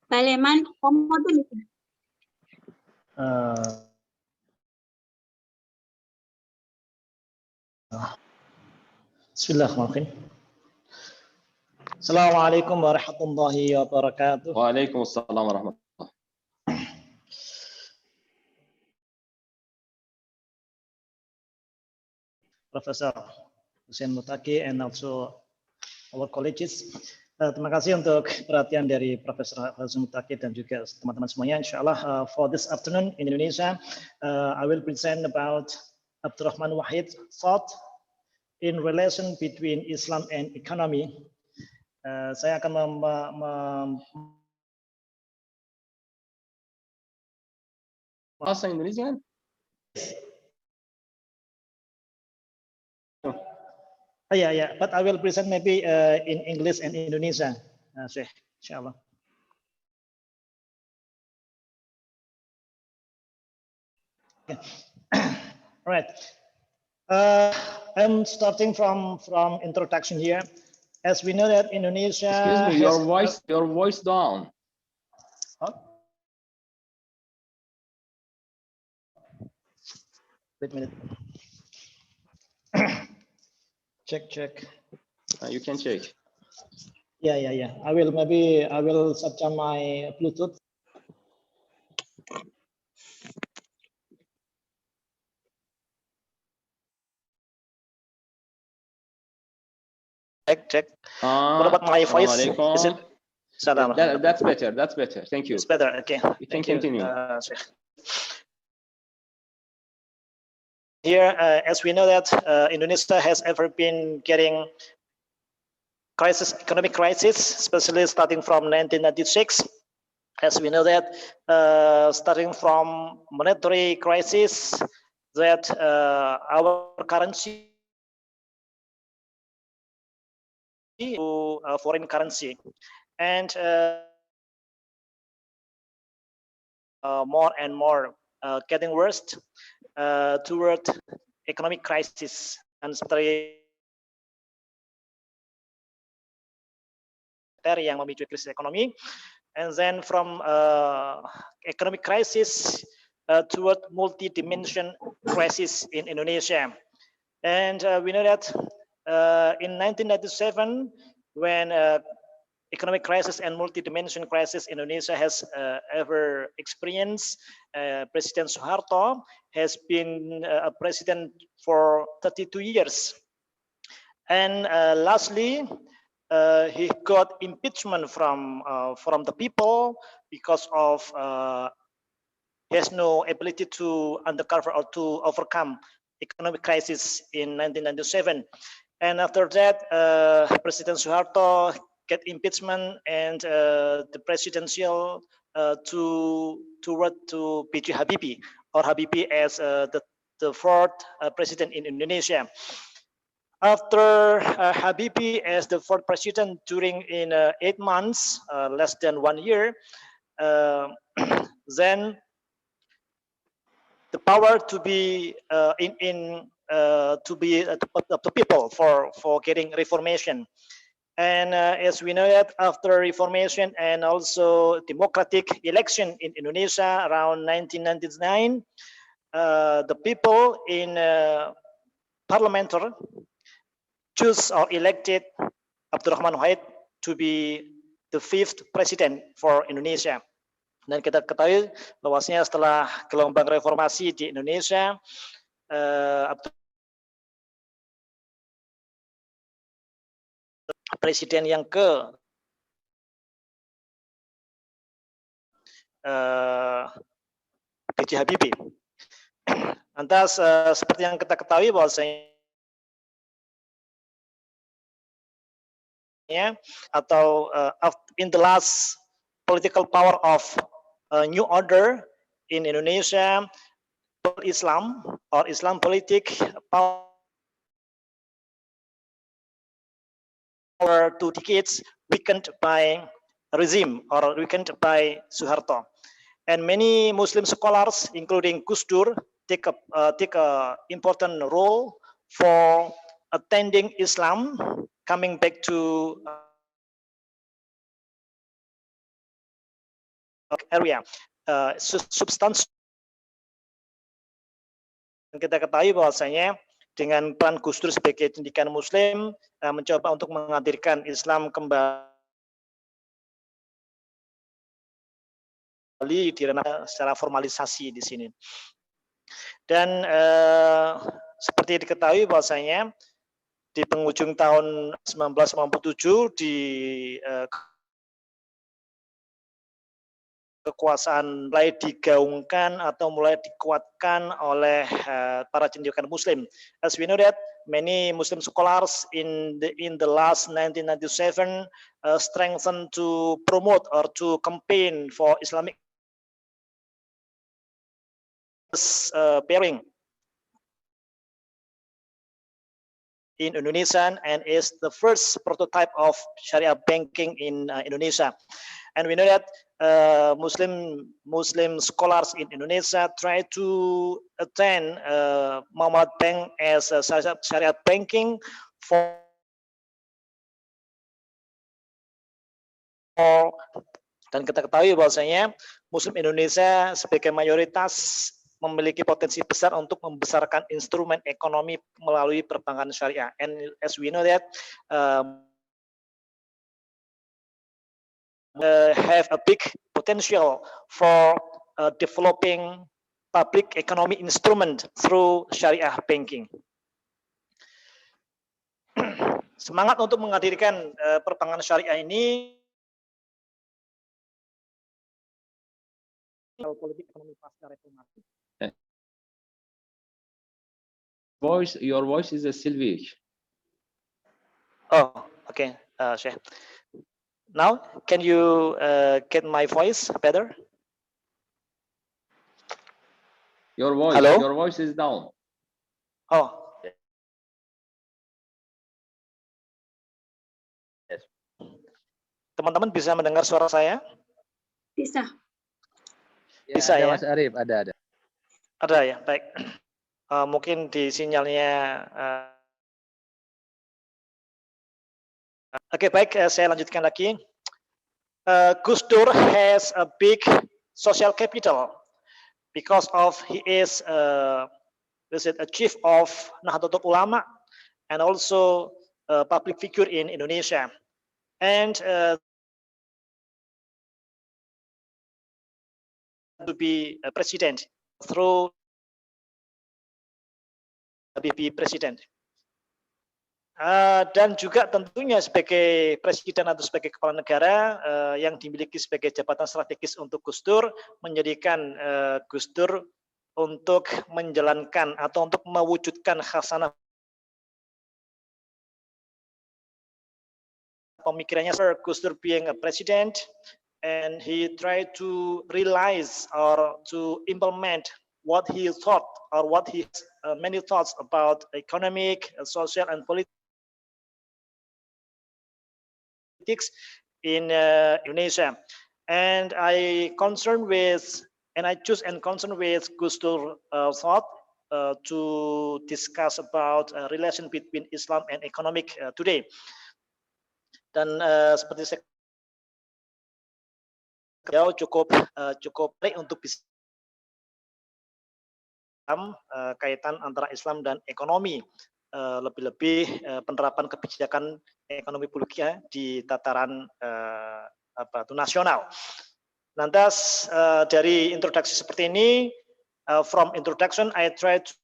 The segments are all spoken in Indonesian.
Paleman, komodo nih. Bismillahirrahmanirrahim. Assalamualaikum warahmatullahi wabarakatuh. Waalaikumsalam warahmatullahi. Profesor Hussein Mutaki and also our colleagues. Terima kasih untuk perhatian dari Profesor Hussein Mutaki dan juga teman-teman semuanya. Insyaallah for this afternoon in Indonesia, I will present about Abdurrahman Wahid's thought in relation between Islam and economy. Saya akan bahasa Indonesia kan? Yeah, but I will present maybe in English and Indonesia, Sheikh, inshallah. Okay. All right. I'm starting from introduction here. As we know that Indonesia. Excuse me, your voice down. Huh? Wait a minute. Check. You can check. Yeah. I will set on my Bluetooth. Check. What about my voice? Is it? That's better. Thank you. It's better. Okay. You can continue. Here, as we know that Indonesia has ever been getting economic crisis, especially starting from 1996. As we know that starting from monetary crisis, that our currency to foreign currency, and more and more getting worse toward economic crisis, and seperti yang memicu krisis ekonomi, and then from economic crisis toward multi-dimension crisis in Indonesia. And we know that in 1997, when economic crisis and multi-dimension crisis Indonesia has ever experienced, President Suharto has been a president for 32 years. And lastly, he got impeachment from the people because of he has no ability to undercover or to overcome economic crisis in 1997. And after that, President Suharto get impeachment, and the presidential toward to B.J. Habibie, or Habibie as the fourth president in Indonesia. After Habibie as the fourth president during 8 months, less than 1 year, then the power to be to be the people for getting reformation. And as we know that after reformation and also democratic election in Indonesia around 1999, the people in parliamentary choose or elected Abdurrahman Wahid to be the 5th president for Indonesia. Dan kita ketahui bahwasanya setelah gelombang reformasi di Indonesia, presiden yang ke B.J. Habibie. Lantas seperti yang kita ketahui bahwasanya atau in the last political power of new order in Indonesia, Islam or Islam politic power for 2 decades weakened by regime or weakened by Suharto. And many Muslim scholars, including Gus Dur, take a important role for attending Islam, coming back to area. Substansi. Kita ketahui bahwasanya dengan peran Gus Dur sebagai cendekiawan Muslim mencoba untuk menghadirkan Islam kembali di ranah secara formalisasi di sini. Dan seperti diketahui bahwasanya di penghujung tahun 1997 di kekuasaan mulai digaungkan atau mulai dikuatkan oleh para cendekiawan Muslim. As we know that many Muslim scholars in the last 1997 strengthened to promote or to campaign for Islamic pairing in Indonesia and is the first prototype of Sharia banking in Indonesia. And we know that Muslim scholars in Indonesia try to attend Muhammad Bank as a Sharia banking for dan kita ketahui bahwasanya Muslim Indonesia sebagai mayoritas memiliki potensi besar untuk membesarkan instrumen ekonomi melalui perbankan syariah. And as we know that have a big potential for developing public economy instrument through syariah banking. Semangat untuk menghadirkan perbankan syariah ini politik ekonomi pasca reformasi. Your voice is still weak. Oh, okay, Sheikh. Now, can you get my voice better? Your voice, Hello? Your voice is down. Oh. Yes. Teman-teman bisa mendengar suara saya? Bisa. Bisa ya? Mas Arif, ada. Ada ya, baik. Mungkin di sinyalnya. Oke, baik. Saya lanjutkan lagi. Gus Dur has a big social capital because of he is a chief of Nahdlatul Ulama and also a public figure in Indonesia. And to be a president through Habibie president. Dan juga tentunya sebagai presiden atau sebagai kepala negara yang dimiliki sebagai jabatan strategis untuk Gus Dur, menjadikan Gus Dur untuk menjalankan atau untuk mewujudkan khasanah pemikirannya. Gus Dur being a president and he tried to realize or to implement what he thought or what he many thoughts about economic, social, and politics in Indonesia. And I choose and concern with Gus Dur thought to discuss about relation between Islam and economic today. Dan seperti saya cukup baik untuk bisa kaitan antara Islam dan ekonomi, lebih-lebih penerapan kebijakan ekonomi publik ya di tataran nasional. Lantas dari introduksi seperti ini, from introduction I try to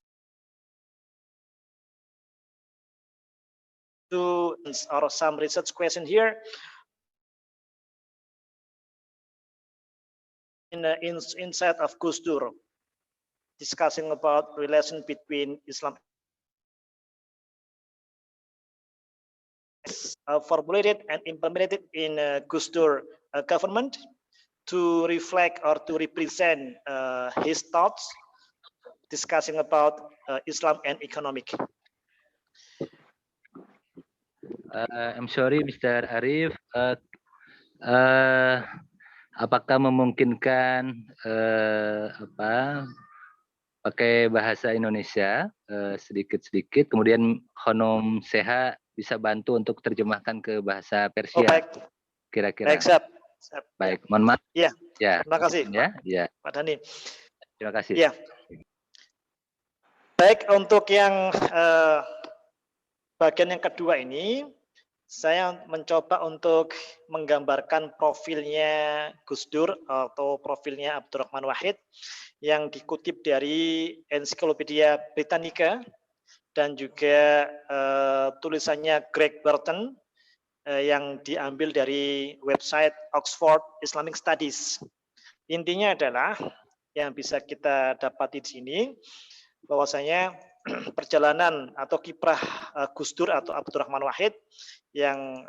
or some research question here. Inside of Gus Dur, discussing about relation between Islam formulated and implemented in Gus Dur government to reflect or to represent his thoughts, discussing about Islam and economic. I'm sorry, Mr. Arif. Apakah memungkinkan pakai bahasa Indonesia sedikit-sedikit, kemudian Honom Seha bisa bantu untuk terjemahkan ke bahasa Persia, Oh, baik. Kira-kira. Baik, siap. Siap. Baik, mohon maaf. Iya. Ya. Terima kasih, Ya, ya. Pak Dhani. Terima kasih. Iya. Baik, untuk yang bagian yang kedua ini, saya mencoba untuk menggambarkan profilnya Gus Dur atau profilnya Abdurrahman Wahid yang dikutip dari Ensiklopedia Britannica dan juga tulisannya Greg Burton yang diambil dari website Oxford Islamic Studies. Intinya adalah yang bisa kita dapati di sini bahwasanya perjalanan atau kiprah Gus Dur atau Abdurrahman Wahid yang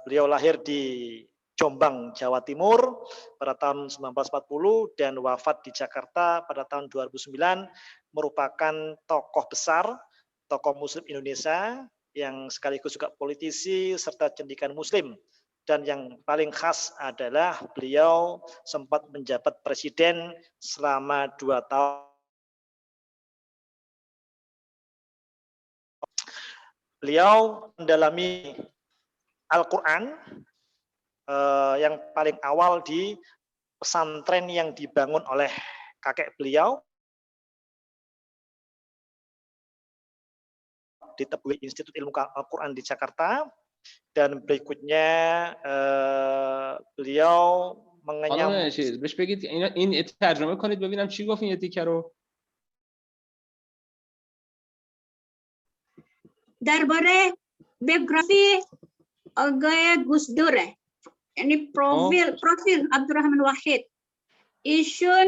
beliau lahir di Jombang, Jawa Timur pada tahun 1940 dan wafat di Jakarta pada tahun 2009 merupakan tokoh besar, tokoh Muslim Indonesia yang sekaligus juga politisi serta cendikiawan Muslim. Dan yang paling khas adalah beliau sempat menjabat presiden selama 2 tahun. Beliau mendalami Al-Quran yang paling awal di pesantren yang dibangun oleh kakek beliau di Tebui Institut Ilmu Al-Quran di Jakarta, dan berikutnya beliau mengenyam. بهش بگید این ترجمه کنید ببینم چی گفت این تیکه رو. درباره biografi Gaya Gus Dur, ini profil Abdurrahman Wahid. Isun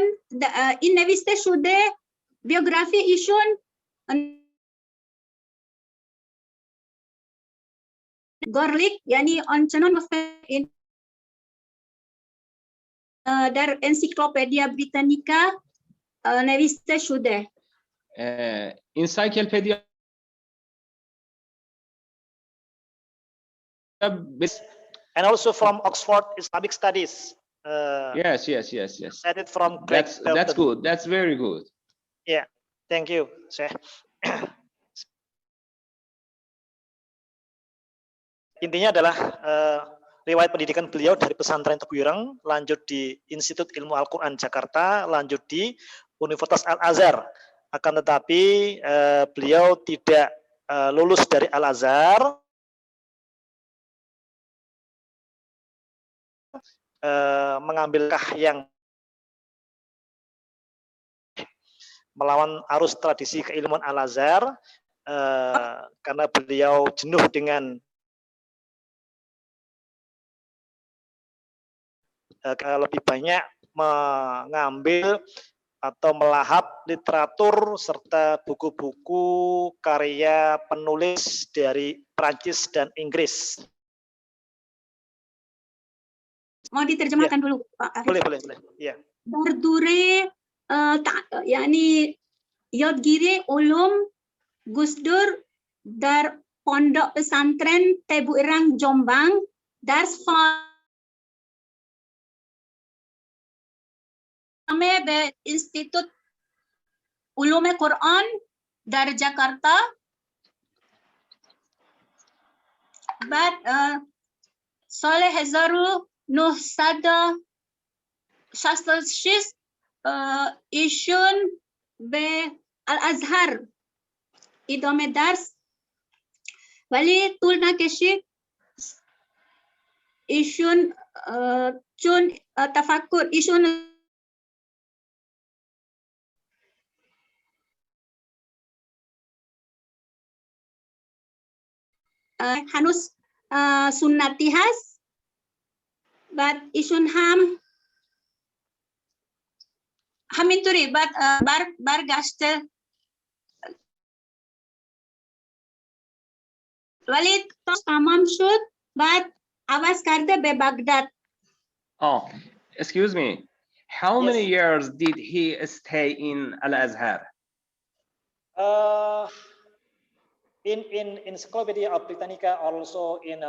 innevisste sude biografi isun Gorlick, yani oncanon in در Encyclopedia Britannica نوشته شده. Encyclopedia and also from Oxford Islamic Studies. Yes. Cited from Greg Burton. That's good. That's very good. Yeah, thank you, Syekh. Intinya adalah riwayat pendidikan beliau dari pesantren Tebu Ireng, lanjut di Institut Ilmu Al-Quran Jakarta, lanjut di Universitas Al-Azhar. Akan tetapi beliau tidak lulus dari Al-Azhar, mengambilkah yang melawan arus tradisi keilmuan Al-Azhar karena beliau jenuh dengan lebih banyak mengambil atau melahap literatur serta buku-buku karya penulis dari Prancis dan Inggris. Mau diterjemahkan dulu, Pak Arif? Boleh. Ya. Berdure, yakni Yodgiri Ulum Gus Dur dar Pondok Pesantren Tebu Ireng Jombang, dars be Institut Ulum Quran dari Jakarta. Bad Soleh Hezaru Nuh Sada Shastal Shis Ishun be Al-Azhar idome dars wali tulna keshi Ishun chun tafakkur Ishun Hanus Sunnatihas but Ishun Haminturi but bar gaste Walid tos tamam shud but awas karde be Baghdad. Oh, excuse me. How Yes. many years did he stay in Al-Azhar? In Encyclopedia of Britannica, also in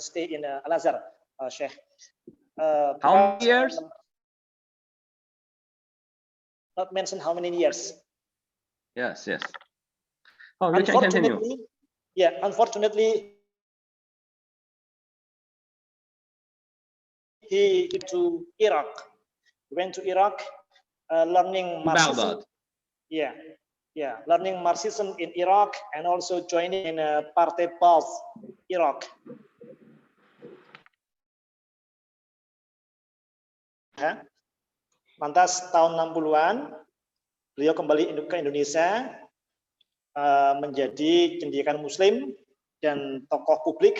stay in Al-Azhar, Sheikh. How many years? Not mention how many years. Yes. Oh, you can continue. Unfortunately, he to Iraq. He went to Iraq, learning Marxism. Baghdad. Yeah, learning Marxism in Iraq and also joining in Partai Baas Iraq. Lantas tahun 60-an beliau kembali ke Indonesia, menjadi pendidikan Muslim dan tokoh publik,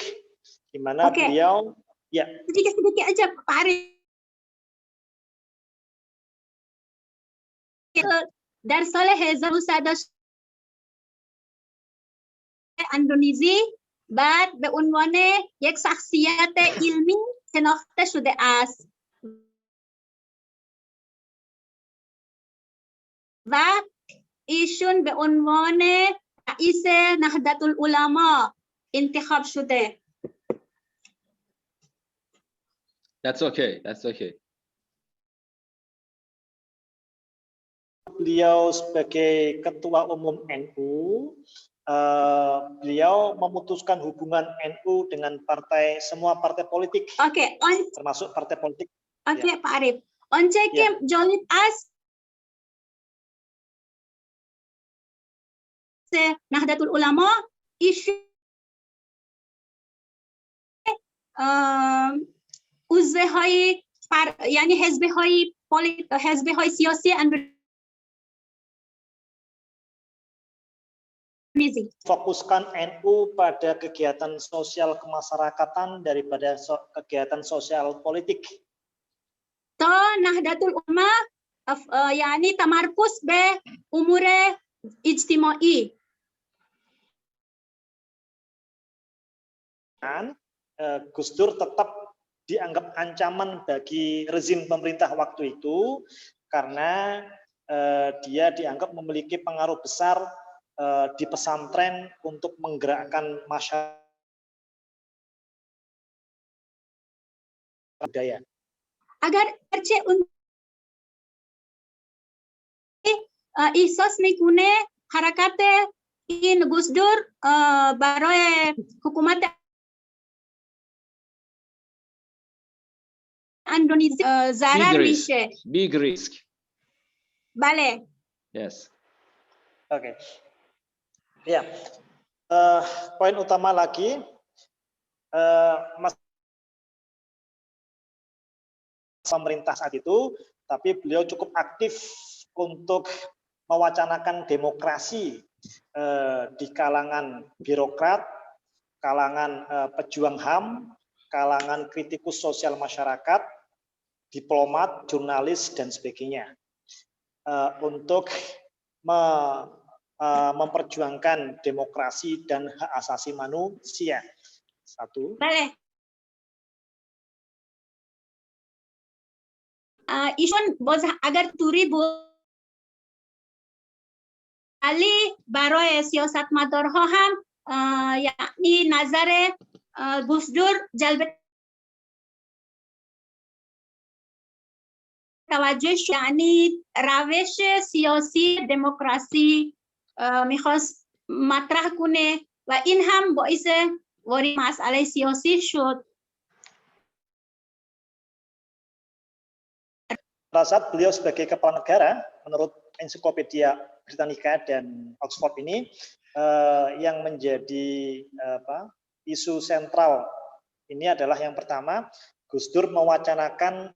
di mana beliau sedikit aja Pak Arif. در سال 1900 اندونزی بعد به عنوان یک شخصیت علمی شناخته شده است و ایشون به عنوان رئیس نهضت العلما انتخاب شده. That's okay. Beliau sebagai ketua umum NU, beliau memutuskan hubungan NU dengan semua partai politik, termasuk partai politik. Pak Arif. Once ke جالب است نهضت العلما ایشون عضوهای یعنی حزب‌های سیاسی fokuskan NU pada kegiatan sosial kemasyarakatan daripada kegiatan sosial politik. تا نهضت العلما یعنی تمرکز به امور اجتماعی. Gus Dur tetap dianggap ancaman bagi rezim pemerintah waktu itu karena dia dianggap memiliki pengaruh besar di pesantren untuk menggerakkan masyarakat budaya. اگر چه اون احساس میکنه حرکت این گوش دور برای حکومت اندونزی ضرر میشه. Big risk. بله. Yes. Oke. Ya. Poin utama lagi, pemerintah saat itu, tapi beliau cukup aktif untuk mewacanakan demokrasi di kalangan birokrat, kalangan pejuang HAM, kalangan kritikus sosial masyarakat, diplomat, jurnalis, dan sebagainya, untuk memperjuangkan demokrasi dan hak asasi manusia. Satu. Boleh. ایشون باز اگر توری بود ولی برای سیاستمدارها هم یعنی نظر گوش دور جلب توجه یعنی روش سیاسی دموکراسی میخواست مطرح کنه و این هم باعث وارد مسئله سیاسی شد. Pada saat beliau sebagai kepala negara, menurut Ensiklopedia Britannica dan Oxford ini, yang menjadi isu sentral ini adalah yang pertama, Gus Dur mewacanakan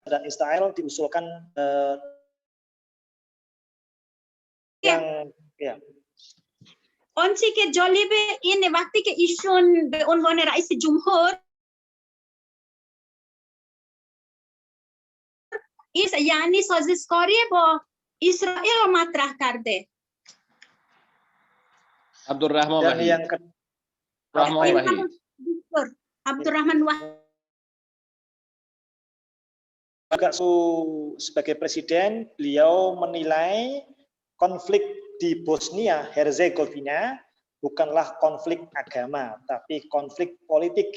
dan Israel diusulkan yang آنچه که جالبه این وقتی که ایشون به عنوان رئیس جمهور یعنی سازشکاری با اسرائیل رو مطرح کرده. Abdurrahman Wahid. Abdurrahman Wahid. Juga sebagai presiden, beliau menilai konflik di Bosnia Herzegovina bukanlah konflik agama, tapi konflik politik.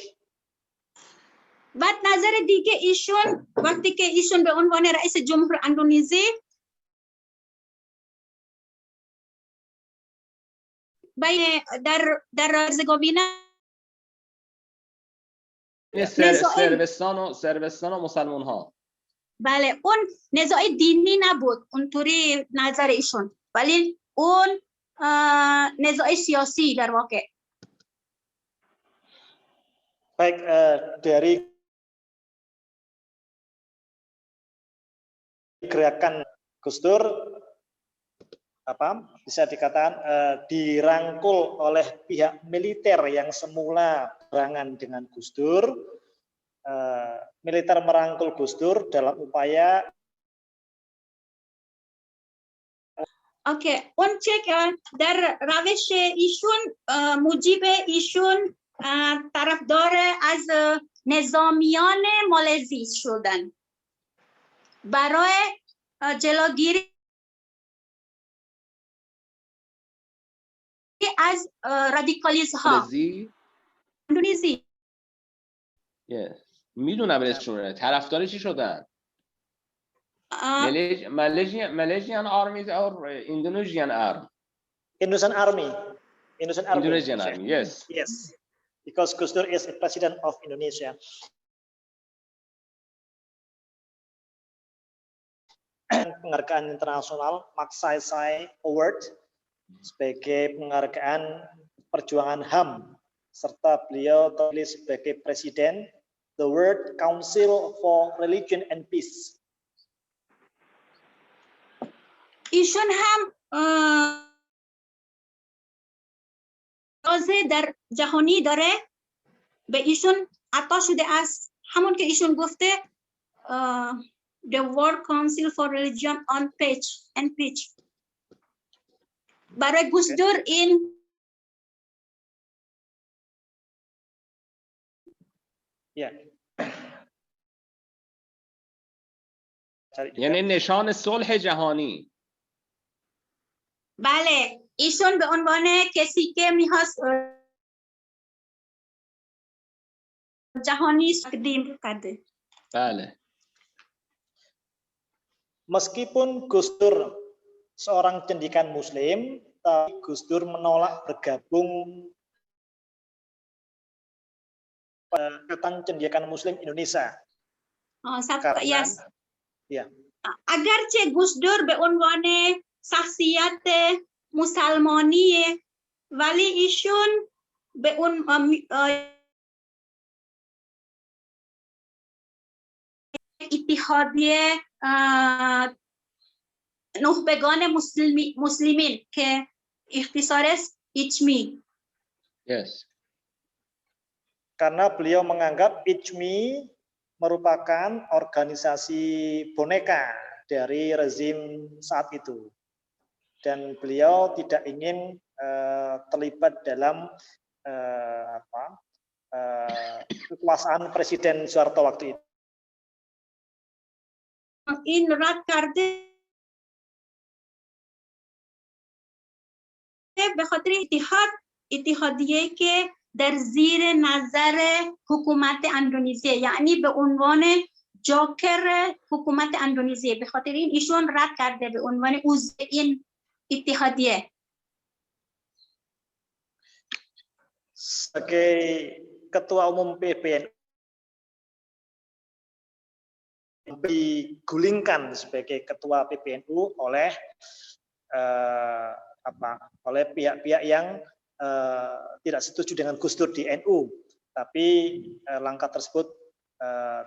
بعد نظر دیگه ایشون وقتی که ایشون به عنوان رئیس جمهور اندونزی در هرزگوینا سربستان و مسلمان ها. بله اون نزاع دینی نبود اونطوری نظر ایشون، ولی اون نزاع سیاسی در واقع. Baik, dari gerakan Gus Dur bisa dikatakan dirangkul oleh pihak militer yang semula berangan dengan Gus Dur. Militer merangkul Gus Dur dalam upaya اون چه که در روش ایشون موجب ایشون طرفدار از نظامیان مالزی شدن برای جلوگیری از رادیکالیسم ها. اندونزی میدونم اسمشون. طرفدار چی شدن؟ Malaysian army or Indonesian army? Indonesian army. Indonesian army, yes. Yes, because Gus Dur is a president of Indonesia. Penghargaan internasional Magsaysay Award sebagai penghargaan perjuangan HAM, serta beliau terpilih sebagai presiden the World Council for Religion and Peace. ایشون هم جایزه در جهانی داره به ایشون عطا شده است، همون که ایشون گفته The World Council for Religion on Peace. برای گوش دور این یعنی نشان صلح جهانی. بله، ایشون به عنوان کسی که میخواست جهانی تقدیم کرده. بله. Meskipun Gus Dur seorang cendekiawan Muslim, tapi Gus Dur menolak bergabung Ikatan Cendekiawan Muslim Indonesia. اگرچه گوش دور به عنوان شخصیت مسلمانی ولی ایشون به اون اتحادیه نخبگان مسلمین که اختصار است ICMI. Yes. Karena beliau menganggap ICMI merupakan organisasi boneka dari rezim saat itu, dan beliau tidak ingin terlibat dalam kekuasaan Presiden Soeharto waktu itu. این رد کرده به خاطر اتحادیه که در زیر نظر حکومت اندونزی، یعنی به عنوان جوکر حکومت اندونزی، به خاطر این ایشون رد کرده به عنوان عضو این اتحادیه. Sebagai ketua umum PBNU digulingkan sebagai ketua PBNU oleh oleh pihak-pihak yang tidak setuju dengan Gus Dur di NU, tapi langkah tersebut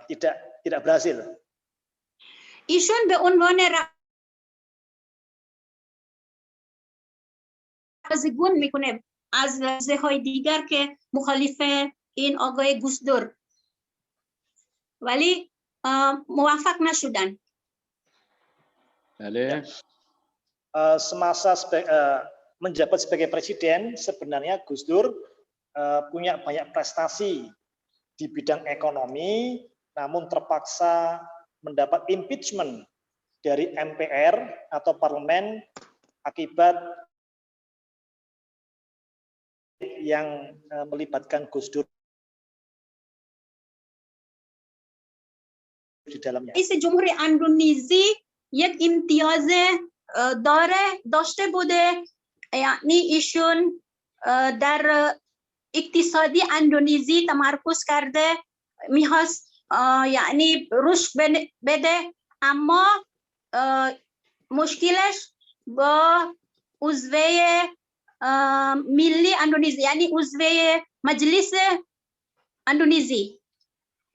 tidak berhasil. ایشون به عنوان رازگون میکنه از رازهای دیگر که مخالف این آقای گوش دور، ولی موفق نشدن. بله. Semasa menjabat sebagai presiden, sebenarnya Gus Dur punya banyak prestasi di bidang ekonomi, namun terpaksa mendapat impeachment dari MPR atau parlemen akibat yang melibatkan Gus Dur di dalamnya. رئیس جمهوری اندونزی یک امتیاز داشته بوده، یعنی ایشون در اقتصادی اندونزی تمرکز کرده، میخواست یعنی رشد بده اما مشکلش با عضو ملی اندونزی یعنی عضو مجلس اندونزی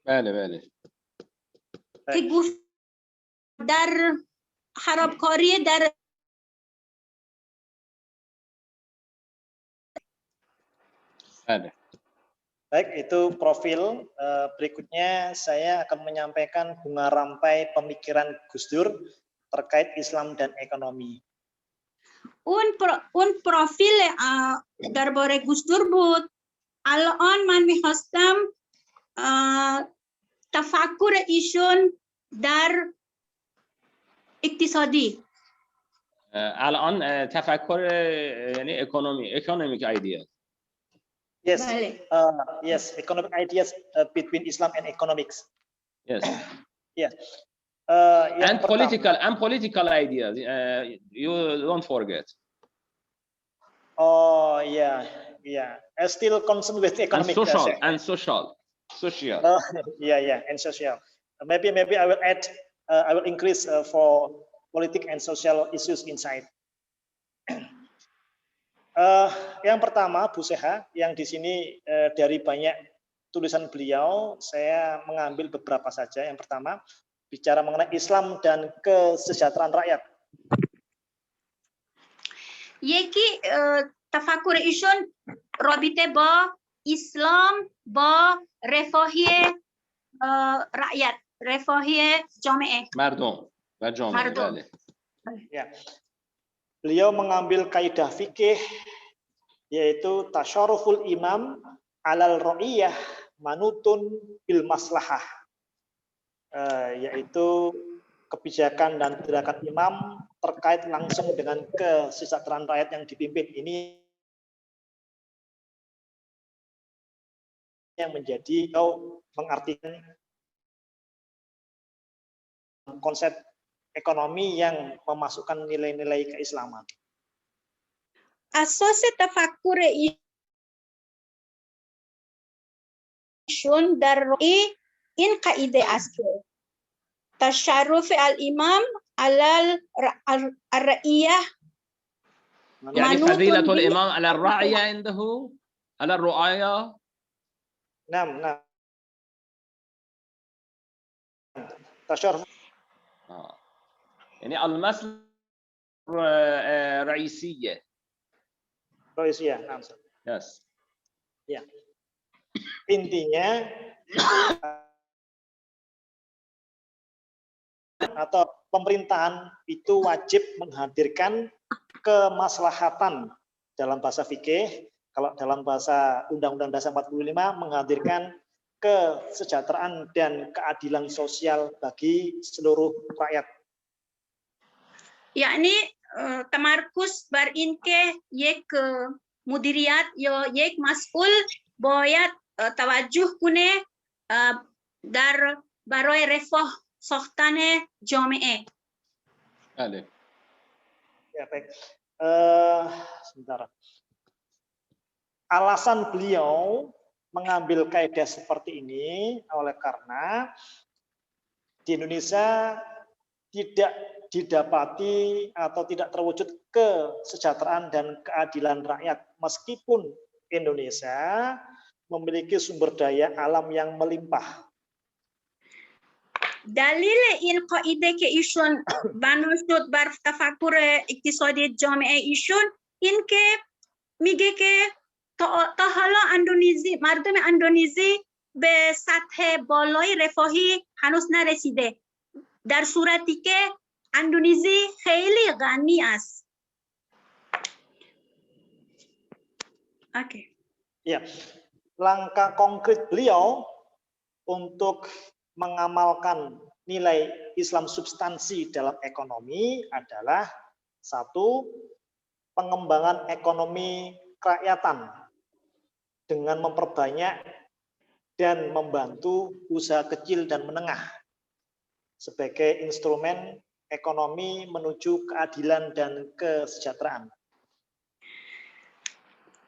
بله که گفت در خرابکاری در بله. Baik, itu profil. Berikutnya saya akan menyampaikan bunga rampai pemikiran Gus Dur terkait Islam dan ekonomi. اون پروفیل درباره گوش دور بود. الان من میخواستم تفکر ایشون در اقتصادی الان تفکر یعنی economic ideas. Yes, بله. yes, economic ideas between Islam and economics. Yes. Yeah. And political ideas. You don't forget. Oh yeah. I still concerned with economic. And social. Yeah, and social. Maybe I will add. I will increase for politic and social issues inside. Yang pertama, Bu Seha, yang di sini dari banyak tulisan beliau, saya mengambil beberapa saja. Yang pertama, bicara mengenai Islam dan kesejahteraan rakyat. یکی تفکر ایشون رابطه با اسلام با رفاهی رعیت، رفاهی جامعه مردم و جامعه. بله. Ya. Beliau mengambil kaidah fikih yaitu tasyaruful imam alal ra'iyah manutun bil maslahah, yaitu kebijakan dan tindakan imam terkait langsung dengan kesejahteraan rakyat yang dipimpin. Ini yang menjadi mengartikan konsep ekonomi yang memasukkan nilai-nilai keislaman. اساس تفکر ایشون در این قاعده است که تشرف الامام على الرعیه يعني فضيلة الإمام على الرعية عنده على الرعاية. نعم. تشرف يعني المصلحة رئيسية. Nah. Yes. Ya. Intinya atau pemerintahan itu wajib menghadirkan kemaslahatan dalam bahasa fikih. Kalau dalam bahasa Undang-Undang Dasar 45 menghadirkan kesejahteraan dan keadilan sosial bagi seluruh rakyat. یعنی تمرکز بر این که یک مدیریت یا یک مسئول باید توجه کنه برای رفاه ساختن جامعه. بله. Ya, baik. Sebentar. Alasan beliau mengambil kaidah seperti ini oleh karena di Indonesia tidak didapati atau tidak terwujud kesejahteraan dan keadilan rakyat meskipun Indonesia memiliki sumber daya alam yang melimpah. دلیل این قاعده که ایشون بنا شد بر تفکر اقتصادی جامعه ایشون این که میگه که تا حالا مردم اندونزی به سطح بالای رفاهی هنوز نرسیده، در صورتی که اندونزی خیلی غنی است. Oke. Ya, langkah konkret beliau untuk mengamalkan nilai Islam substansi dalam ekonomi adalah satu, pengembangan ekonomi kerakyatan dengan memperbanyak dan membantu usaha kecil dan menengah sebagai instrumen ekonomi menuju keadilan dan kesejahteraan.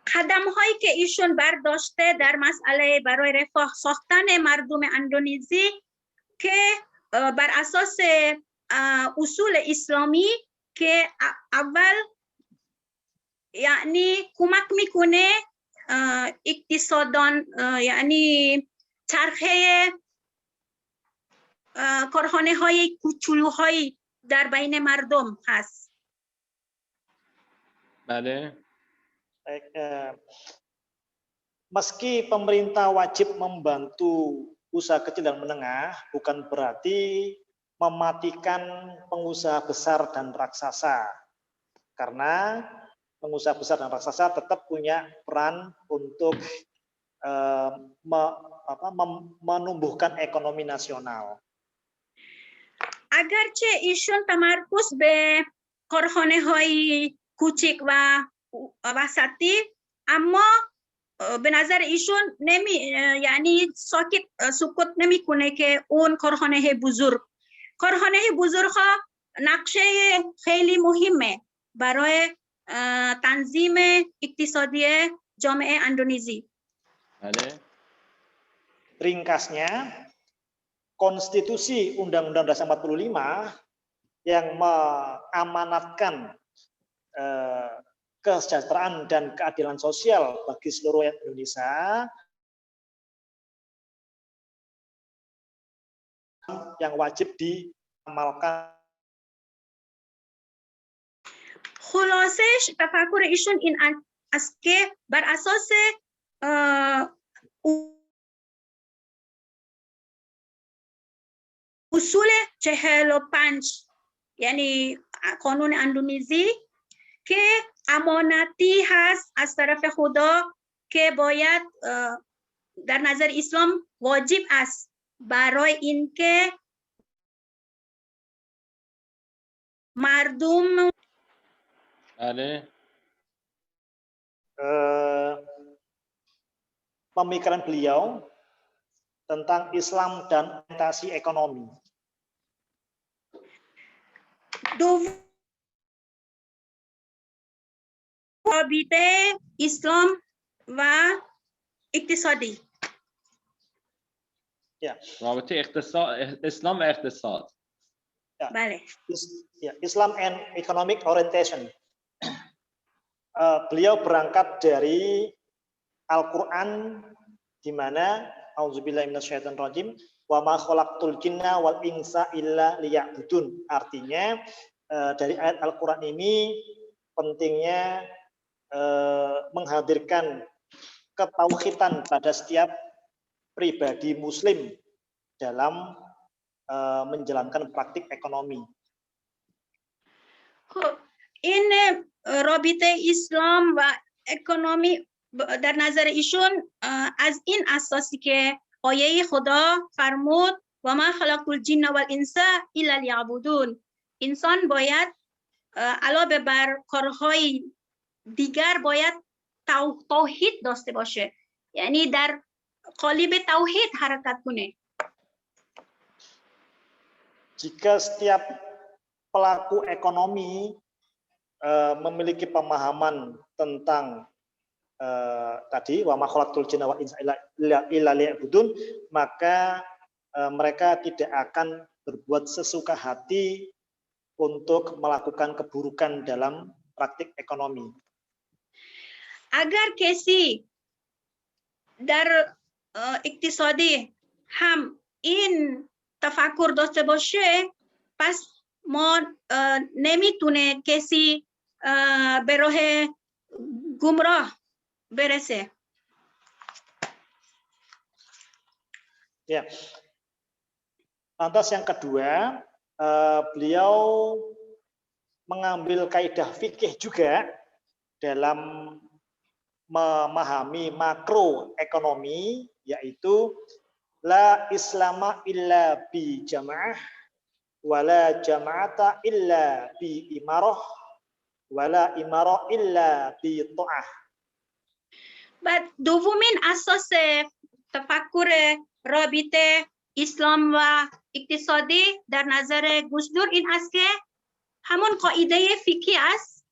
قدم‌هایی که ایشون برداشته در مسئله برای رفاه ساختن مردم اندونزی که بر اساس اصول اسلامی که اول یعنی کمک میکنه اقتصادان یعنی چرخه کارخانه های کوچولوهای در بین مردم هست. بله. Meski pemerintah wajib membantu usaha kecil dan menengah, bukan berarti mematikan pengusaha besar dan raksasa. Karena pengusaha besar dan raksasa tetap punya peran untuk menumbuhkan ekonomi nasional. اگرچه ایشون تمرکز به کارخانه های کوچک و وسطی، اما به نظر ایشون یعنی سکوت نمیکنه که اون کارخانه بزرگ ها نقشه خیلی مهمه برای تنظیم اقتصادی جامعه اندونزی. بله. Ringkasnya, Konstitusi Undang-Undang Dasar 45 yang mengamanatkan kesejahteraan dan keadilan sosial bagi seluruh rakyat Indonesia yang wajib diamalkan. خلاصش تفکر ایشون این است که بر اساس اصول 45 یعنی قانون اندونزی که امانتی هست از طرف خدا که باید در نظر اسلام واجب است برای اینکه مردم pemikiran beliau tentang Islam dan orientasi ekonomi. رابطه اسلام و اقتصادی. رابطه اسلام و اقتصاد. بله. Islam and economic orientation. Beliau berangkat dari Al-Quran di mana auzubillahi minasyaitonir rajim wa ma khalaqtul jinna wal insa illa liya'budun. Artinya dari ayat Al-Quran ini pentingnya menghadirkan ketauhidan pada setiap pribadi muslim dalam menjalankan praktik ekonomi. این رابطه اسلام و اکونومی در نظر ایشون از این اساسی که آیه خدا فرمود و ما خلقت الجن والانس الا لیعبدون، انسان باید علاوه بر کارهای دیگر باید توحید داشته باشه، یعنی در قالب توحید حرکت کنه. Jika setiap pelaku ekonomi memiliki pemahaman tentang tadi wa ma khalaqtul jinna wal insa illa liya'budun, maka mereka tidak akan berbuat sesuka hati untuk melakukan keburukan dalam praktik ekonomi. اگر کسی در اقتصادی هم این تفکر داشته باشه، پس ما نمیتونه کسی به راه گمراه berese. Ya. Lantas yang kedua, beliau mengambil kaidah fikih juga dalam memahami makroekonomi, yaitu la islama illa bi jamaah wala jama'ata illa bi imarah wala imarah illa bi ta'ah. بعد دومین اساس تفکر رابطه اسلام و اقتصادی در نظر گوشدور این است که همون قاعده فقهی است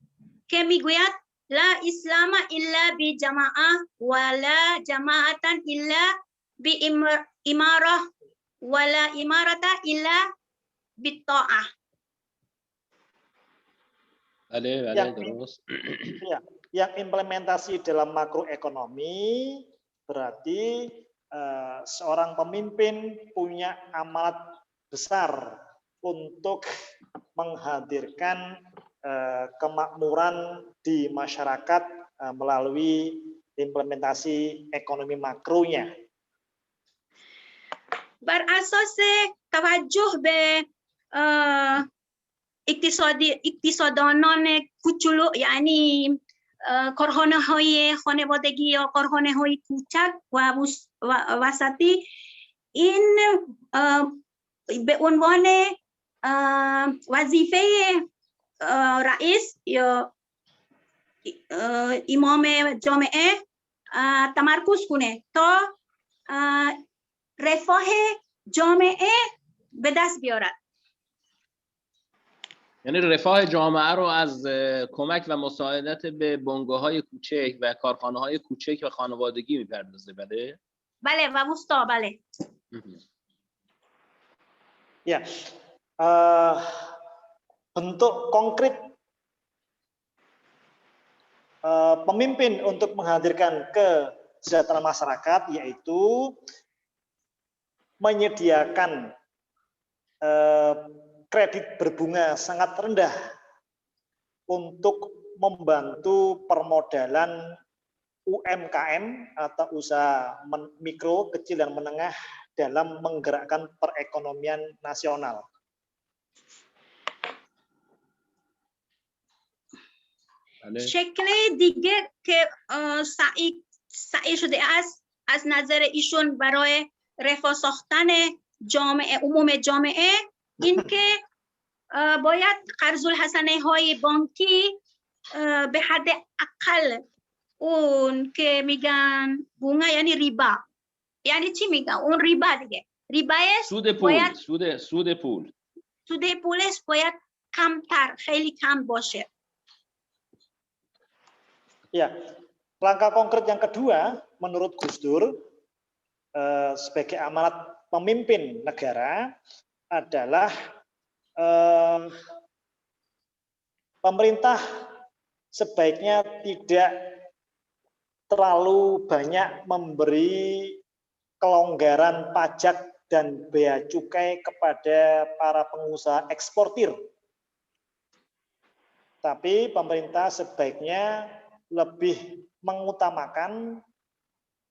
که میگوید La islama illa bi jama'ah wa la jama'atan illa bi imarah wa la imarata illa bi ta'ah. بله Yang درست. ya, yang implementasi dalam makroekonomi berarti seorang pemimpin punya amanat besar untuk menghadirkan kemakmuran di masyarakat melalui implementasi ekonomi makronya. بر اساس توجه به اقتصاددانان کوچولو یعنی کارخانه های خانوادگی یا کارخانه های کوچک و وسطی، این به عنوان وظیفه رئیس یا امام جامعه تمرکز کنه تا رفاه جامعه به دست بیارد. یعنی رفاه جامعه رو از کمک و مساعدت به بنگاه‌های کوچک و کارخانه‌های کوچک و خانوادگی می‌پردازه. بله؟ بله و وسطا. بله. Ya, bentuk konkret pemimpin untuk menghadirkan kesejahteraan masyarakat yaitu menyediakan kredit berbunga sangat rendah untuk membantu permodalan UMKM atau usaha mikro, kecil dan menengah dalam menggerakkan perekonomian nasional. شکل دیگر که سعی شده است از نظر ایشون برای رفاه ساختن جامعه، عموم جامعه، این که باید قرض الحسنه های بانکی به حد اقل اون که میگن بونگا یعنی ریبا، یعنی چی میگن اون ریبا دیگه، ریبایش سود پول، باید سود پول، سود پولش باید کمتر، خیلی کم باشه. Ya, langkah konkret yang kedua menurut Gus Dur sebagai amanat pemimpin negara adalah pemerintah sebaiknya tidak terlalu banyak memberi kelonggaran pajak dan bea cukai kepada para pengusaha eksportir. Tapi pemerintah sebaiknya lebih mengutamakan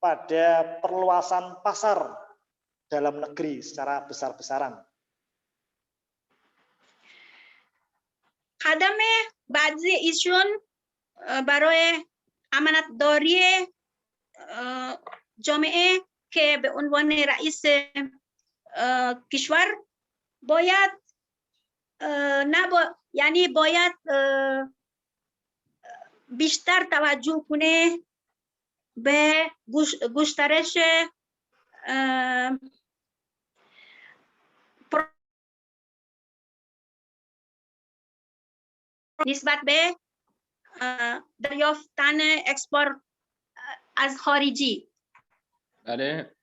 pada perluasan pasar dalam negeri secara besar-besaran. قدم بعدی ایشون برای امانتداری جامعه که به عنوان رئیس کشور باید یعنی باید بیشتر توجه کنه به گسترش نسبت به دریافتن اکسپورت از خارجی. بله.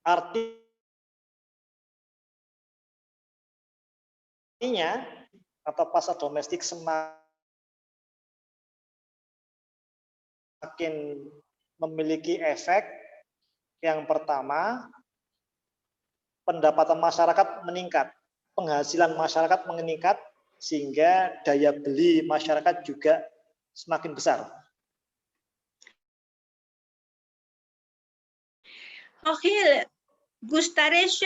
Artinya atau pasar domestik semakin memiliki efek. Yang pertama, pendapatan masyarakat meningkat, penghasilan masyarakat meningkat, sehingga daya beli masyarakat juga semakin besar. آخر گسترش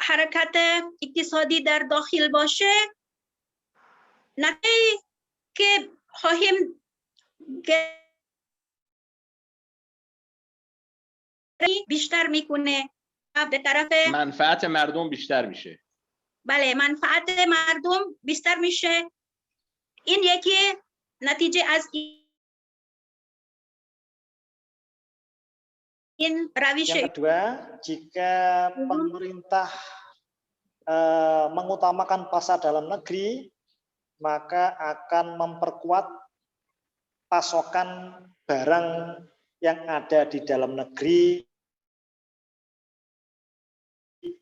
حرکت اقتصادی در داخل باشه، نتیجه که خواهیم بیشتر میکنه به طرف منفعت مردم بیشتر میشه. بله، منفعت مردم بیشتر میشه. این یکی نتیجه از این روش. Yang kedua, jika pemerintah mengutamakan pasar dalam negeri, maka akan memperkuat pasokan barang yang ada di dalam negeri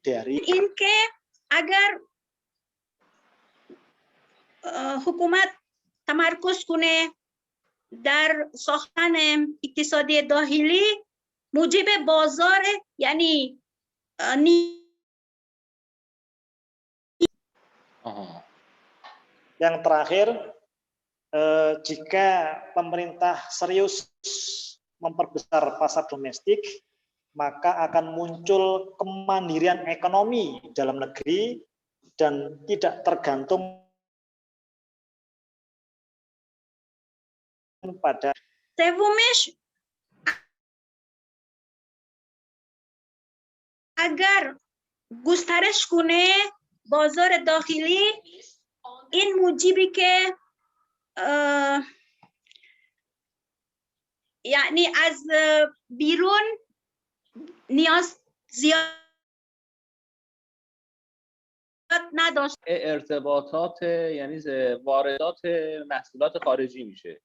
dari اینکه اگر حکومت تمرکز کنه در ساختن اقتصادی داخلی موجب بازار یعنی yang terakhir, jika pemerintah serius memperbesar pasar domestik, maka akan muncul kemandirian ekonomi dalam negeri dan tidak tergantung pada سومش اگر گسترش کنه بازار داخلی این موجبی که یعنی از بیرون نیاز زیاد نداشت ارتباطات یعنی واردات محصولات خارجی میشه.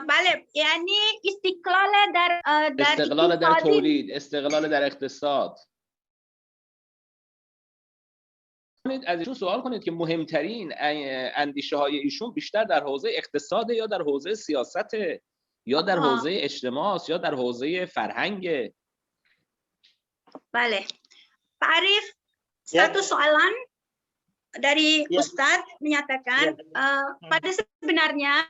بله یعنی استقلال در استقلال در تولید، استقلال در اقتصاد. از ایشون سوال کنید که مهمترین اندیشه های ایشون بیشتر در حوزه اقتصاد یا در حوزه سیاست یا در حوزه اجتماع یا در حوزه فرهنگ. Bale. Pak Arif, satu soalan dari Ustadz menyatakan pada sebenarnya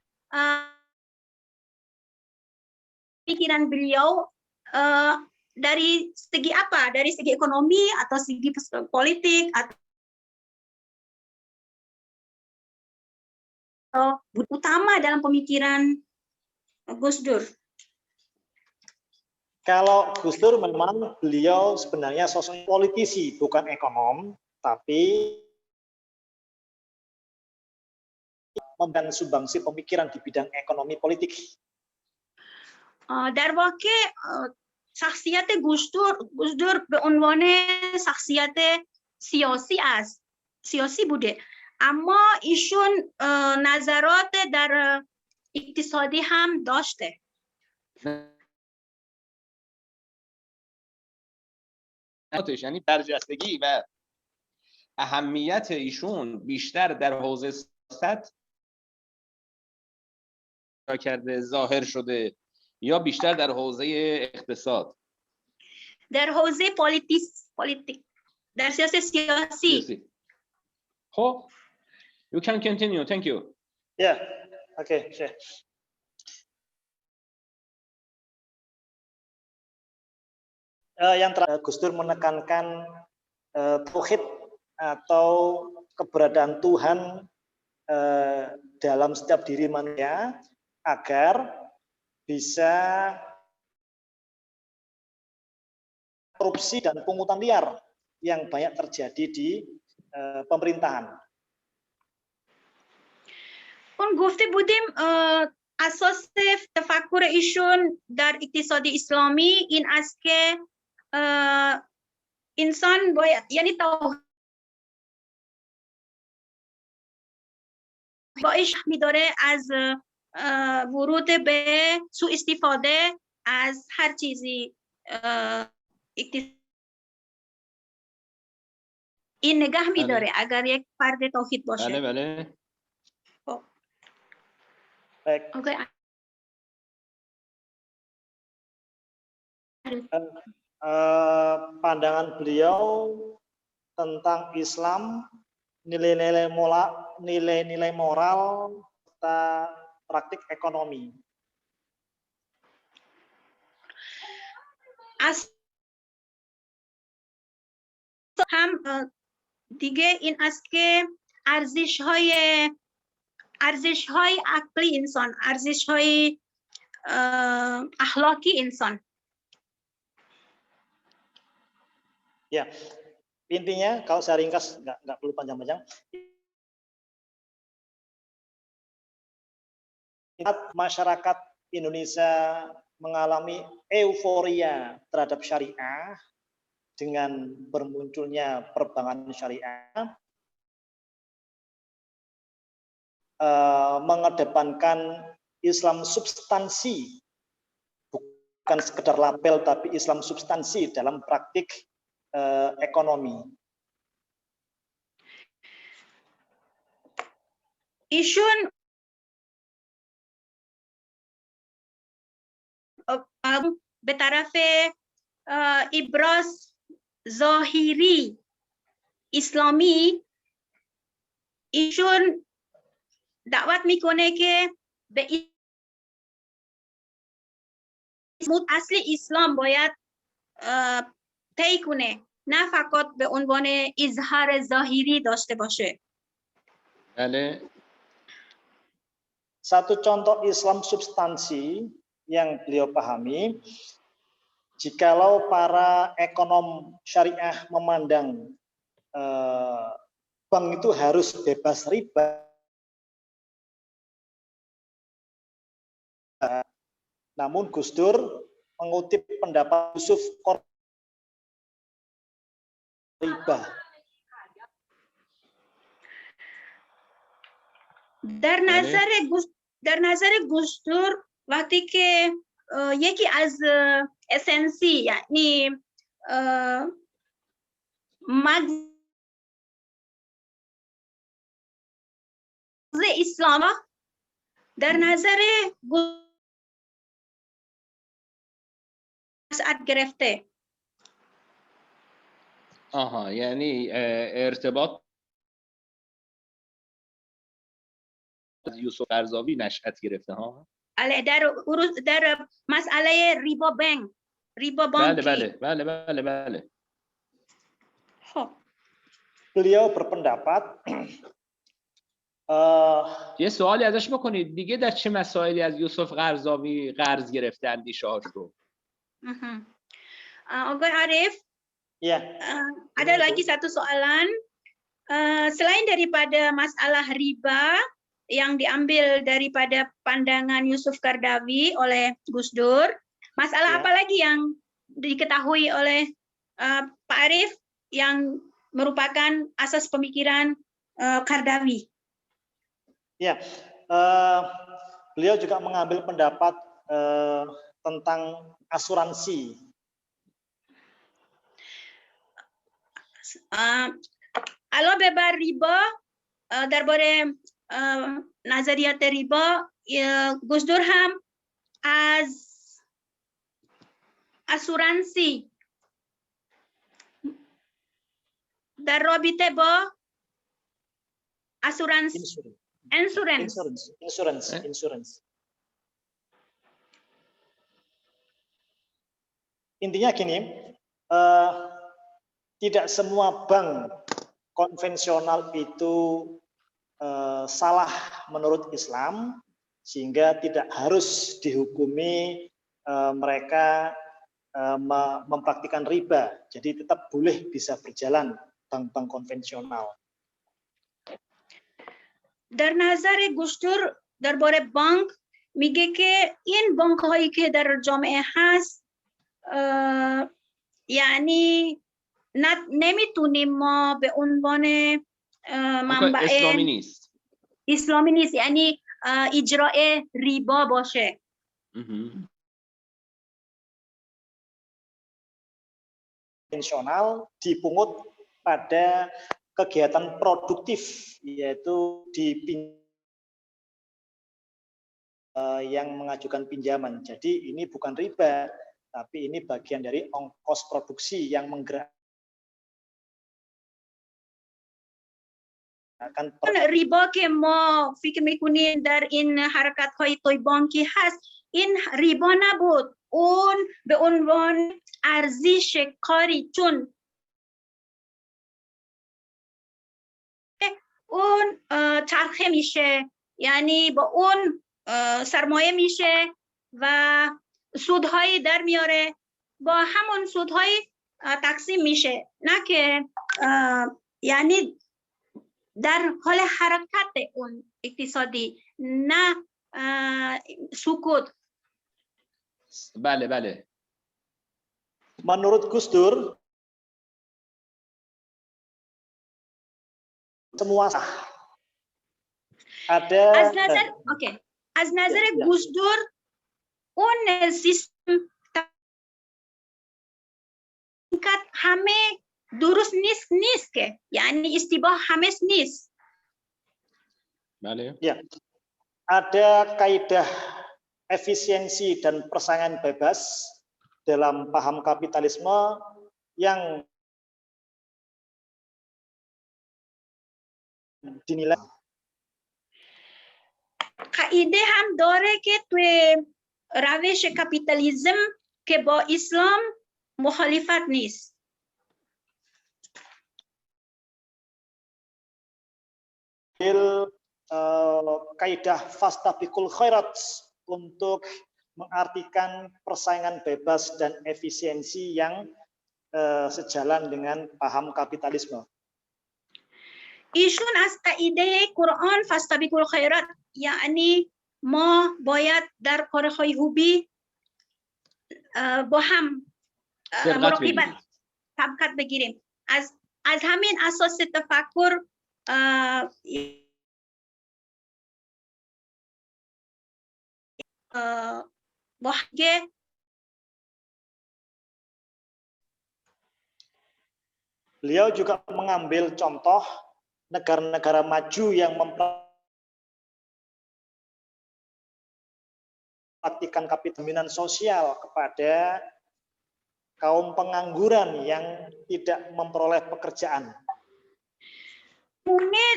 pikiran beliau dari segi apa? Dari segi ekonomi atau segi politik atau utama dalam pemikiran Gus Dur? Kalau Gus Dur memang beliau sebenarnya sosok politisi, bukan ekonom, tapi memberikan sumbangsi pemikiran di bidang ekonomi politik. در واقع شخصیت گوش دور به عنوان شخصیت سیاسی بوده، اما ایشون نظرات در اقتصادی هم داشته. یعنی برجستگی و اهمیت ایشون بیشتر در حوزه سیاست کرده ظاهر شده یا بیشتر در حوزه اقتصاد؟ در حوزه پلیتیک، در سیاسی. خب you can continue, thank you. Yeah, okay, sure. Yang terakhir, Gus Dur menekankan tauhid atau keberadaan Tuhan dalam setiap diri manusia agar bisa korupsi dan pungutan liar yang banyak terjadi di pemerintahan. اون گفته بودیم اساس تفکر ایشون در اقتصاد اسلامی این است که انسان باید یعنی باعث می‌داره از ورود به سوء استفاده از هر چیزی این نگاه می‌داره اگر یک فرد توحید باشه. بله بله. Oke. Pandangan beliau tentang Islam, nilai-nilai moral serta praktik ekonomi. هم دیگه این است که ارزش‌های عقلی انسان، ارزش‌های اخلاقی انسان. Ya, intinya kalau saya ringkas, nggak perlu panjang-panjang. Masyarakat Indonesia mengalami euforia terhadap syariah, dengan bermunculnya perbankan syariah mengedepankan Islam substansi, bukan sekedar label tapi Islam substansi dalam praktik ekonomi. ایشون به طرف ابراز ظاهری اسلامی ایشون دعوت میکنه که به اصل اسلام باید طی کنه، نه فقط به عنوان اظهار ظاهری داشته باشه. بله. Satu contoh Islam substansi yang beliau pahami, jikalau para ekonom syariah memandang bank itu harus bebas riba, namun Gus Dur mengutip pendapat Yusuf riba. در نظر گوش دور وقتی که یکی از اسنسی یعنی مغز اسلام در نظر مسعد گرفته. آها، یعنی ارتباط یوسف قرضاوی نشأت گرفته ها. بله، در مسئله ریبا بانک، ریبا بانکی. بله. خب beliau berpendapat یه سوالی ازش بکنید دیگه، در چه مسائلی از یوسف قرضاوی قرض گرفته اندیشه‌هاش رو؟ Oke Arif, ya. Ada lagi satu soalan. Selain daripada masalah riba yang diambil daripada pandangan Yusuf Qaradawi oleh Gus Dur, masalah apa lagi yang diketahui oleh Pak Arif yang merupakan asas pemikiran Qaradawi? Ya, beliau juga mengambil pendapat tentang asuransi. علاوه بر ریبا، درباره نظریات ریبا گوش دور هم از اسورانسی در رابطه با Insurance. Intinya gini, tidak semua bank konvensional itu salah menurut Islam, sehingga tidak harus dihukumi mereka mempraktikkan riba. Jadi tetap boleh bisa berjalan bank-bank konvensional. در نظر گوش دور درباره بانک میگه که این بانک هایی که در جامعه هست یعنی نمیتونیم ما به عنوان منبع اسلامی نیست یعنی اجراء ریبا باشه. Konvensional dipungut pada kegiatan produktif, yaitu yang mengajukan pinjaman. Jadi ini bukan riba, tapi ini bagian dari ongkos produksi yang menggerakkan. ریبا که ما فکر میکنیم در این حرکت های توی بانکی هست، این ریبا نبود، اون به عنوان ارزش کاری، چون اون چرخه میشه، یعنی با اون سرمایه میشه و سودهایی در میاره، با همون سودهایی تقسیم میشه، نه که یعنی در حال حرکت اون اقتصادی، نه سکوت. بله. Menurut Gus Dur, semua sah. Ada از نظر اوکی از نظر یا. گوشدور اون سیستم همه درست نیست که یعنی اشتباه همه نیست. بله. Ya, ada kaidah efisiensi dan persaingan bebas dalam paham kapitalisme yang dinilai. قاعده هم داره که توی روش کپیتالیسم که با اسلام مخالفت نیست. Kaidah fastabiqul khairat untuk mengartikan persaingan bebas dan efisiensi yang sejalan dengan paham kapitalisme. ایشون از قاعده قرآن فاستبقوا الخیرات یعنی ما باید در کارهای خوبی با هم مراقبت سبقت بگیریم. از همین اساس تفکر با Beliau juga mengambil contoh negara-negara maju yang mempraktikkan kapitalisme sosial kepada kaum pengangguran yang tidak memperoleh pekerjaan. उन्हें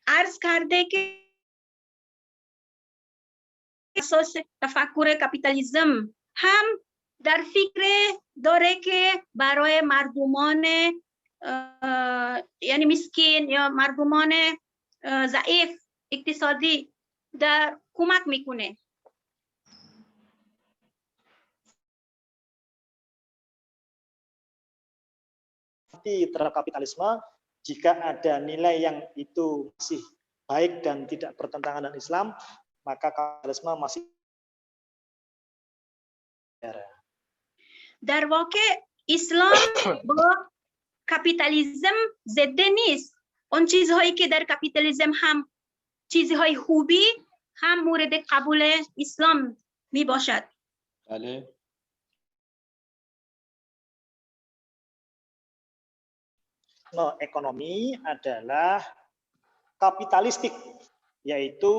अर्ज कर दे कि तफक्र کپیتالیسم هم در فکر داره که برای مردمان یعنی مسکین یا مردمان ضعیف اقتصادی در کمک میکنه. Terhadap kapitalisme jika ada nilai yang itu masih baik dan tidak bertentangan dengan Islam, maka kapitalisme masih در واقع اسلام با کپیتالیسم ضد نیست. اون چیزهایی که در کپیتالیسم هم چیزهای خوبی هم مورد قبول اسلام می باشد. بله. Ekonomi adalah kapitalistik, yaitu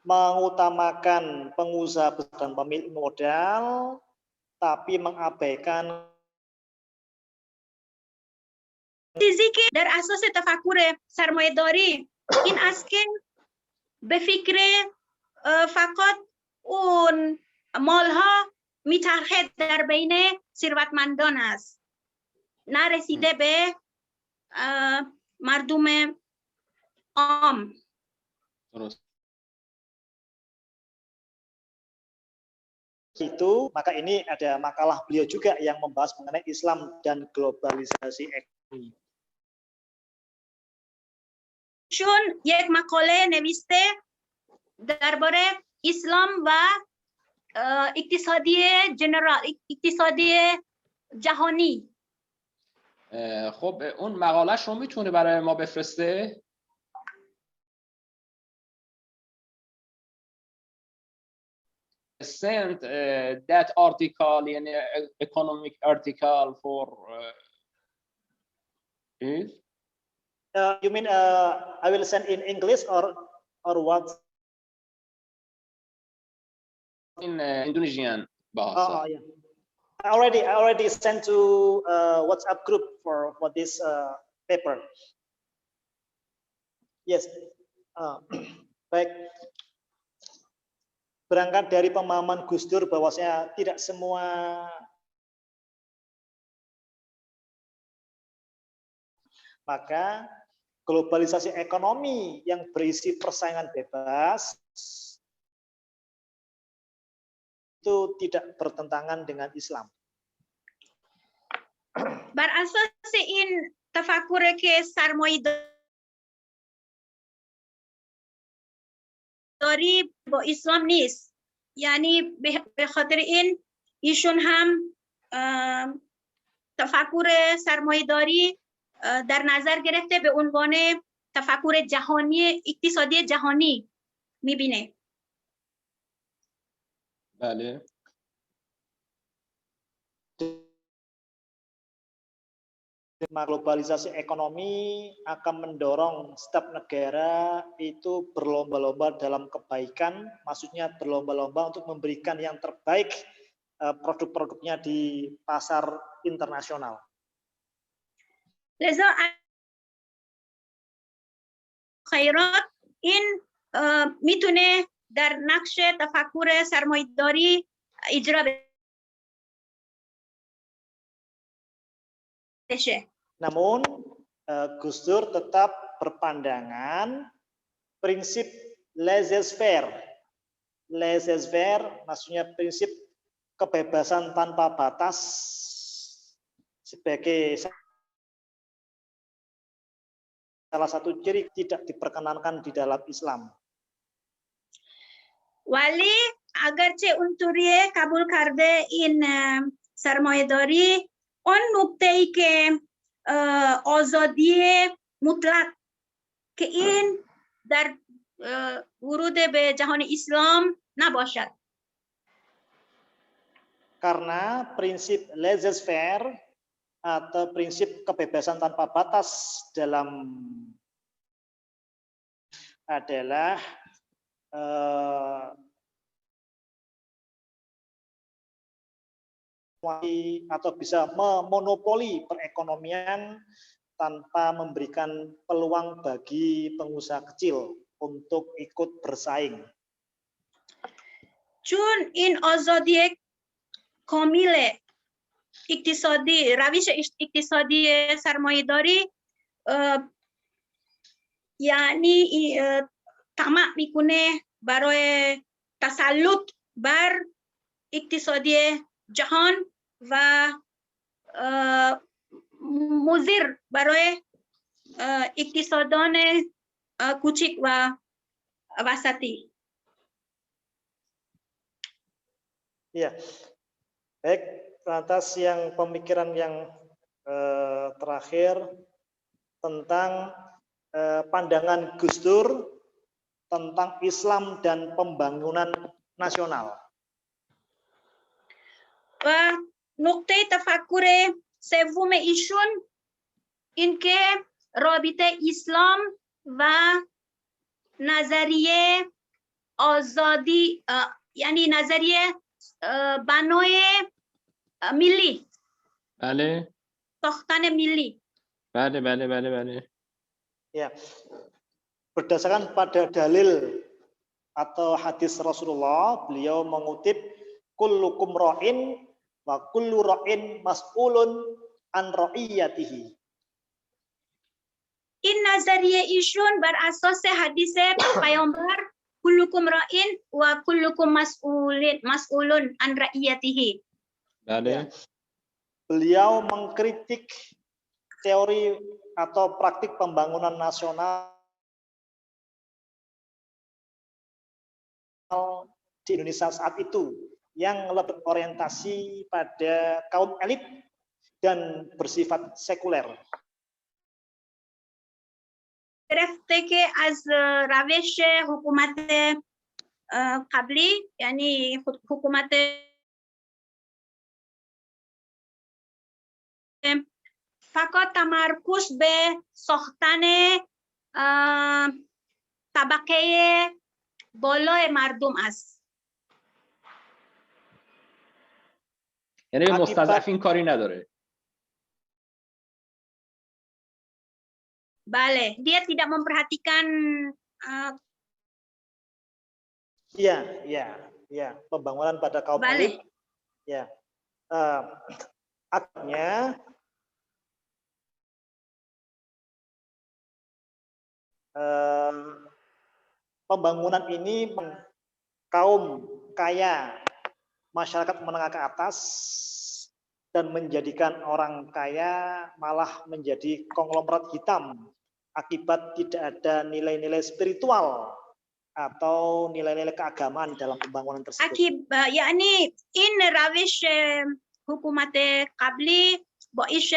mengutamakan pengusaha besar dan pemilik modal, tapi mengabaikan چیزی که در اساس تفکر سرمایه‌داری این است که به فکر فقط اون مالها میچرخه در بین ثروتمندان است، نرسیده به مردم عام. درست. Itu, maka ini ada makalah beliau juga yang membahas mengenai Islam dan globalisasi ekonomi. چون یک مقاله نوشته درباره اسلام و اقتصادی جهانی. خب اون مقالهش رو میتونه برای ما بفرسته؟ Send that article in economic article for is You mean I will send in English or what? In Indonesian Oh bahasa. yeah. I already sent to WhatsApp group for this paper. Yes. Baik. Berangkat dari pemahaman Gus Dur bahwasanya tidak semua maka globalisasi ekonomi yang berisi persaingan bebas itu tidak bertentangan dengan Islam. بر اساس این تفکر که سرمایه‌داری با اسلام نیست، یعنی به خاطر این ایشون هم تفکر سرمایه‌داری در نظر گرفته به عنوان تفکر جهانی اقتصادی جهانی میبینه. بله. Globalisasi ekonomi akan mendorong setiap negara itu berlomba-lomba dalam kebaikan, maksudnya berlomba-lomba untuk memberikan yang terbaik produk-produknya di pasar internasional. لذا خیرات این میتونه در نقش تفکر سرمایه‌داری اجرا بشه. Namun Gus Dur tetap berpandangan prinsip laissez-faire. Laissez-faire maksudnya prinsip kebebasan tanpa batas sebagai salah satu ciri tidak diperkenankan di dalam Islam. ولی اگرچه اونطوریه قبول کرده این سرمایه‌داری اون نکته‌ای که آزادی مطلق که این در ورود به جهان اسلام نباشد. Karena prinsip laissez-faire atau prinsip kebebasan tanpa batas dalam adalah atau bisa memonopoli perekonomian tanpa memberikan peluang bagi pengusaha kecil untuk ikut bersaing. چون این آزادی کامل اقتصادی روش اقتصادی سرمایه‌داری یعنی طمع میکنه برای تسلط بر اقتصادی جهان و مضر برای اقتصادان کوچک و وسطی. Ya, baik. Atas yang pemikiran yang terakhir tentang pandangan Gus Dur tentang Islam dan pembangunan nasional. و نقطه تفکر سوم ایشون این که رابطه اسلام و نظریه آزادی یعنی نظریه بنای ملی. بله. ساختن ملی. بله بله بله بله. Ya, berdasarkan pada dalil atau hadis Rasulullah, beliau mengutip kullukum ra'in wa kullu ra'in mas'ulun an ra'iyatihi. این نظریه ایشون بر اساس حدیث پیامبر kullukum ra'in wa kullukum mas'ulun an ra'iyatihi. بله. Beliau mengkritik teori atau praktik pembangunan nasional di Indonesia saat itu yang lebih orientasi pada kaum elit dan bersifat sekuler. گرفته که از روش حکومت قبلی یعنی حکومت فقط تمرکز به ساختن طبقه بالای مردم است. یعنی به مستضعفین کاری نداره. Bale, dia tidak memperhatikan pembangunan pada kaum elit. Ya. Artinya pembangunan ini kaum kaya, masyarakat menengah ke atas, dan menjadikan orang kaya malah menjadi konglomerat hitam akibat tidak ada nilai-nilai spiritual atau nilai-nilai keagamaan dalam pembangunan tersebut. یعنی این روش حکومت قبلی باعث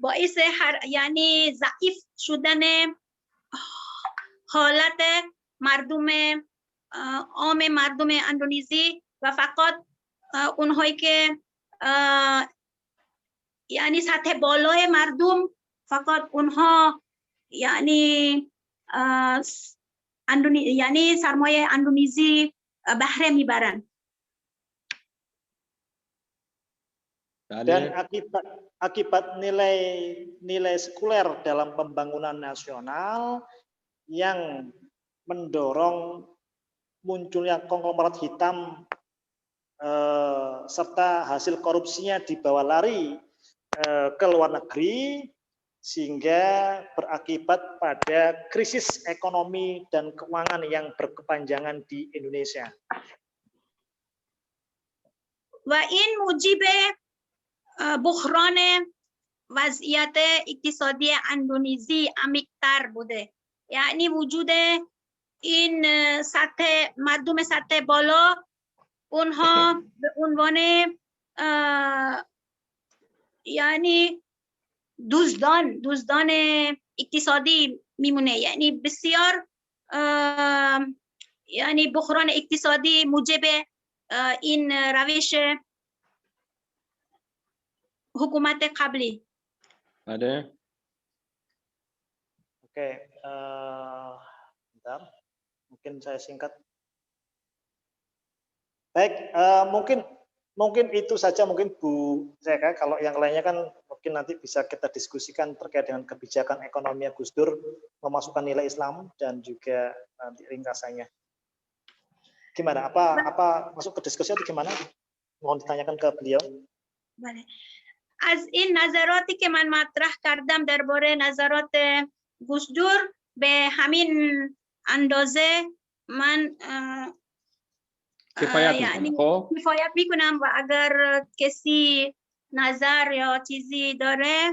باعث یعنی ضعیف شدن حالت مردم عام مردم اندونزی و فقط اونهایی که یعنی سطح بالای مردم فقط اونها یعنی یعنی سرمایه اندونزی بهره میبرند. Dan akibat nilai sekuler dalam pembangunan nasional yang mendorong munculnya konglomerat hitam serta hasil korupsinya dibawa lari ke luar negeri sehingga berakibat pada krisis ekonomi dan keuangan yang berkepanjangan di Indonesia. و این موجب بحران وضعیت اقتصادی اندونزی عمیق‌تر بوده. یعنی وجود این مردم سطح بالا اونها به عنوان یعنی دزدان اقتصادی میمونه. یعنی بسیار یعنی بحران اقتصادی موجب این روش حکومت قبلی. بله. Oke, bentar, mungkin saya singkat. Baik, mungkin itu saja mungkin Bu Zeka. Kalau yang lainnya kan mungkin nanti bisa kita diskusikan terkait dengan kebijakan ekonomi Gus Dur memasukkan nilai Islam dan juga nanti ringkasannya. Gimana? Apa masuk ke diskusi atau gimana? Mohon ditanyakan ke beliau. بله. از این نظراتی که من مطرح کردم درباره نظرات گوش دور به همین اندازه من کفایت میکنم و اگر کسی نظر یا چیزی داره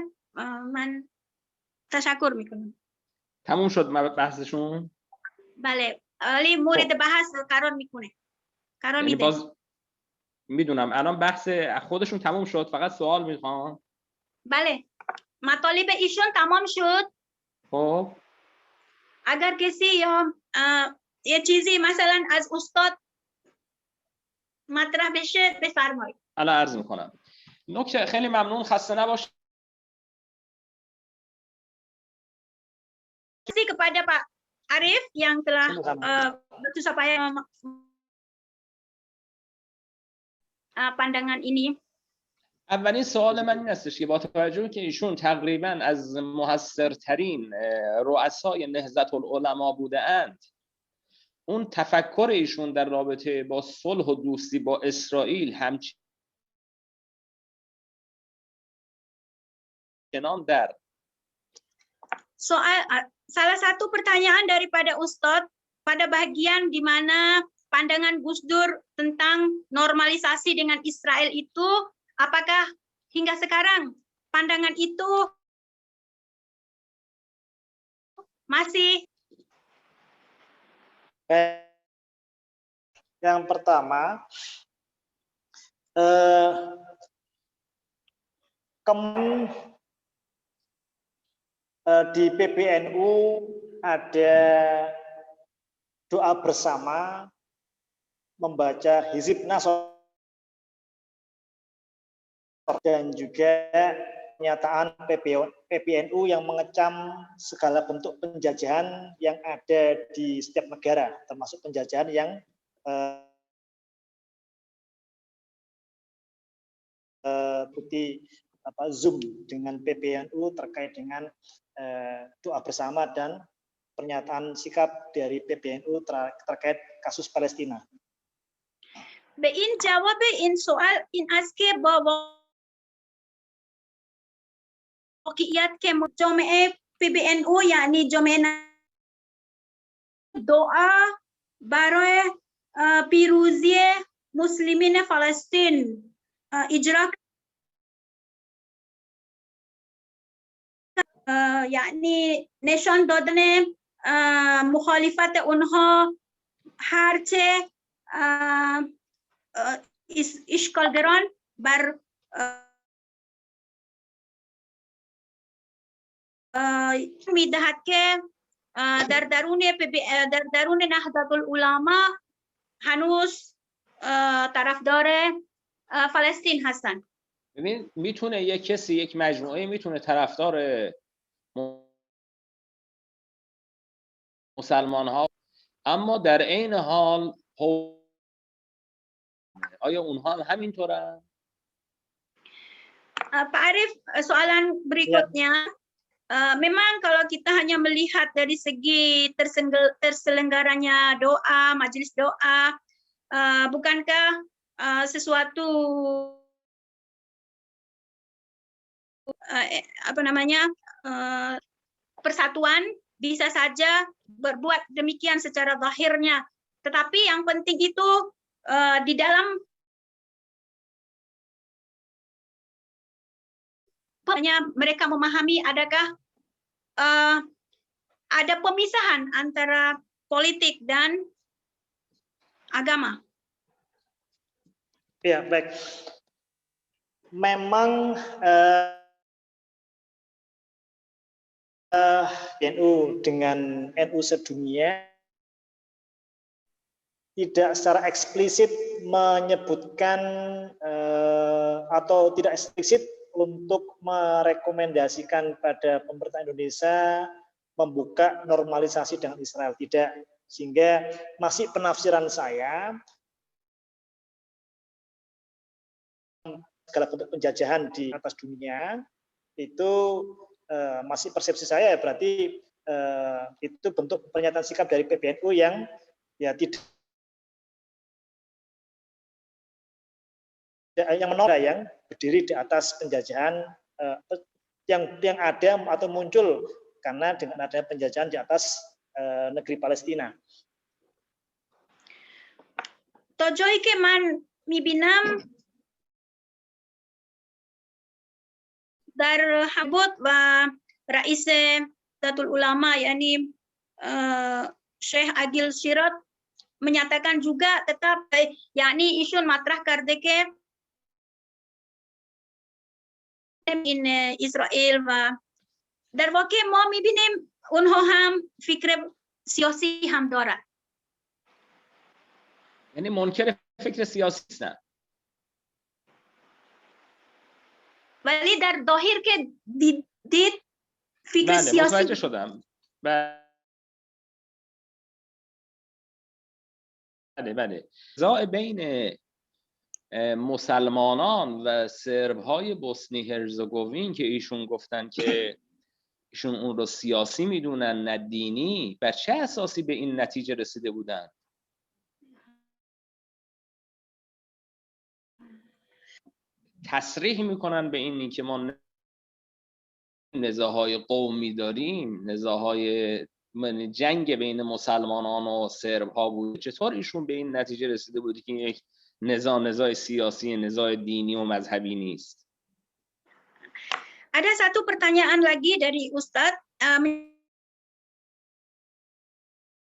من تشکر میکنم. تموم شد بحثشون؟ بله، ولی مورد بحث قرار میده. میدونم الان بحث خودشون تموم شد، فقط سوال میخوام. بله، مطالب ایشون تمام شد. خب اگر کسی یا یه چیزی مثلا از استاد مطرح بشه بفرمایید. الان عرض میکنم. نکته خیلی ممنون، خسته نباشید. Kepada Pak Arif yang telah bersusah payah pandangan ini. اولین سوال من این هستش که با توجه که ایشون تقریبا از موثرترین رؤسای نهضت العلما بوده‌اند، اون تفکر ایشون در رابطه با صلح و دوستی با اسرائیل همچنان در salah satu pertanyaan daripada Ustadz pada bagian di mana pandangan Gus Dur tentang normalisasi dengan Israel itu, apakah hingga sekarang pandangan itu masih? Yang pertama, di PBNU ada doa bersama membaca Hizib Nasr dan juga pernyataan PBNU yang mengecam segala bentuk penjajahan yang ada di setiap negara, termasuk penjajahan yang Zoom dengan PBNU terkait dengan doa bersama dan pernyataan sikap dari PBNU terkait kasus Palestina. به این جواب این سوال این است که با واقعیت که جامعه PBNU یعنی جامعه دعا برای پیروزی مسلمین فلسطین اجرا یعنی نشان دادن مخالفت اونها هرچه اشغالگران بر میدهد که در درون نهضت العلما هنوز طرفدار فلسطین هستند. ببین میتونه یک کسی، یک مجموعه میتونه طرفدار مسلمان ها، اما در عین حال آیا اونها هم همینطورن؟ Pak Arif, soalan berikutnya, memang kalau kita hanya melihat dari segi terselenggaranya doa, majelis doa, bukankah sesuatu persatuan bisa saja berbuat demikian secara zahirnya, tetapi yang penting itu di dalam mereka memahami adakah ada pemisahan antara politik dan agama. Ya, baik. Memang NU dengan NU sedunia tidak secara eksplisit menyebutkan atau tidak eksplisit untuk merekomendasikan pada pemerintah Indonesia membuka normalisasi dengan Israel, tidak. Sehingga masih penafsiran saya, segala bentuk penjajahan di atas dunia itu masih persepsi saya berarti itu bentuk pernyataan sikap dari PBNU yang ya tidak yang menolak, yang berdiri di atas penjajahan yang ada atau muncul karena dengan adanya penjajahan di atas negeri Palestina. Tojoi ke man mibinam dar habot wa Raise Datul Ulama yakni Syekh Adil Sirot menyatakan juga tetap yakni isun matrah kardeke in Israel wa dar wake mo mibinim unho ham fikre siyasi ham dora. یعنی منکر فکر سیاسی هستن. ولی در ظاهر که دید فکر سیاسی. متوجه شدم. بله. نزاع بین مسلمانان و سرب‌های بوسنی هرزگوین که ایشون گفتن که ایشون اون رو سیاسی میدونن نه دینی، بر چه اساسی به این نتیجه رسیده بودن؟ تصریح میکنن به اینی که ما نزاع‌های قومی داریم، نزاع‌های جنگ بین مسلمانان و سرب‌ها بود. چطور ایشون به این نتیجه رسیده بود که یک نزاع سیاسی، نزاع دینی و مذهبی نیست؟ Ada satu pertanyaan lagi dari Ustadz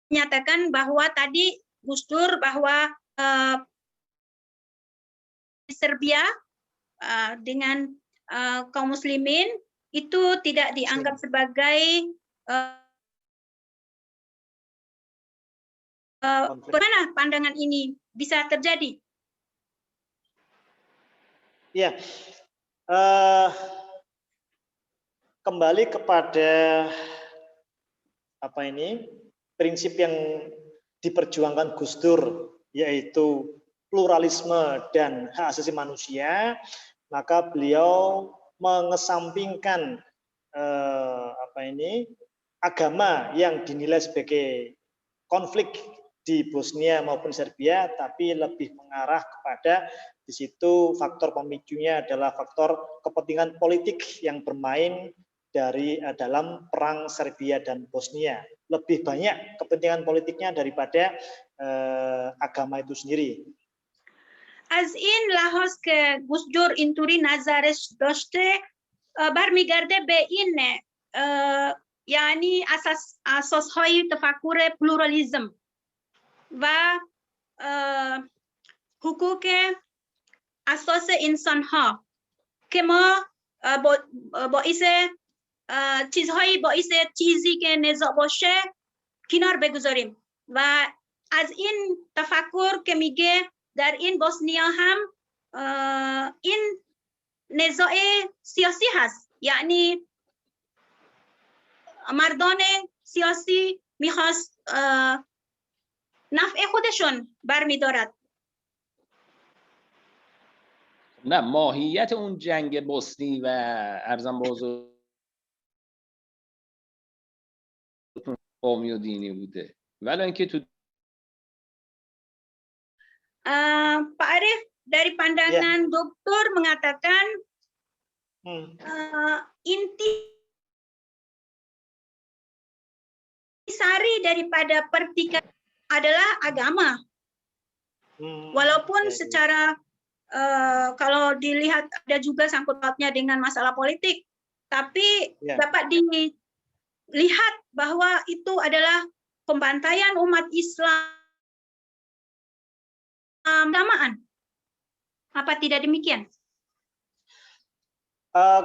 menyatakan bahwa tadi Gus Dur bahwa Serbia dengan kaum muslimin itu tidak dianggap sebagai bagaimana pandangan ini bisa terjadi? Ya, kembali kepada prinsip yang diperjuangkan Gus Dur, yaitu pluralisme dan hak asasi manusia, maka beliau mengesampingkan agama yang dinilai sebagai konflik di Bosnia maupun Serbia, tapi lebih mengarah kepada di situ faktor pemicunya adalah faktor kepentingan politik yang bermain dalam perang Serbia dan Bosnia. Lebih banyak kepentingan politiknya daripada agama itu sendiri. از این لحاظ که گوش دور اینطوری نظرش داشته برمیگرده به این یعنی اساسهای تفکر پلورالیزم و حقوق اساس انسان ها که ما باعث چیزهایی باعث چیزی که نزاع باشه کنار بگذاریم و از این تفکر که میگه در این بوسنیا هم این نزاع سیاسی هست، یعنی مردان سیاسی میخواست نفع خودشون برمیدارد. نه، ماهیت اون جنگ بوسنی و ارزم به حضور قومی و دینی بوده، ولی اینکه تو Pak Arif dari pandangan dokter mengatakan inti sari daripada pertikaian adalah agama. Walaupun secara kalau dilihat ada juga sangkut pautnya dengan masalah politik, tapi dapat dilihat bahwa itu adalah pembantaian umat Islam keagamaan. Apa tidak demikian?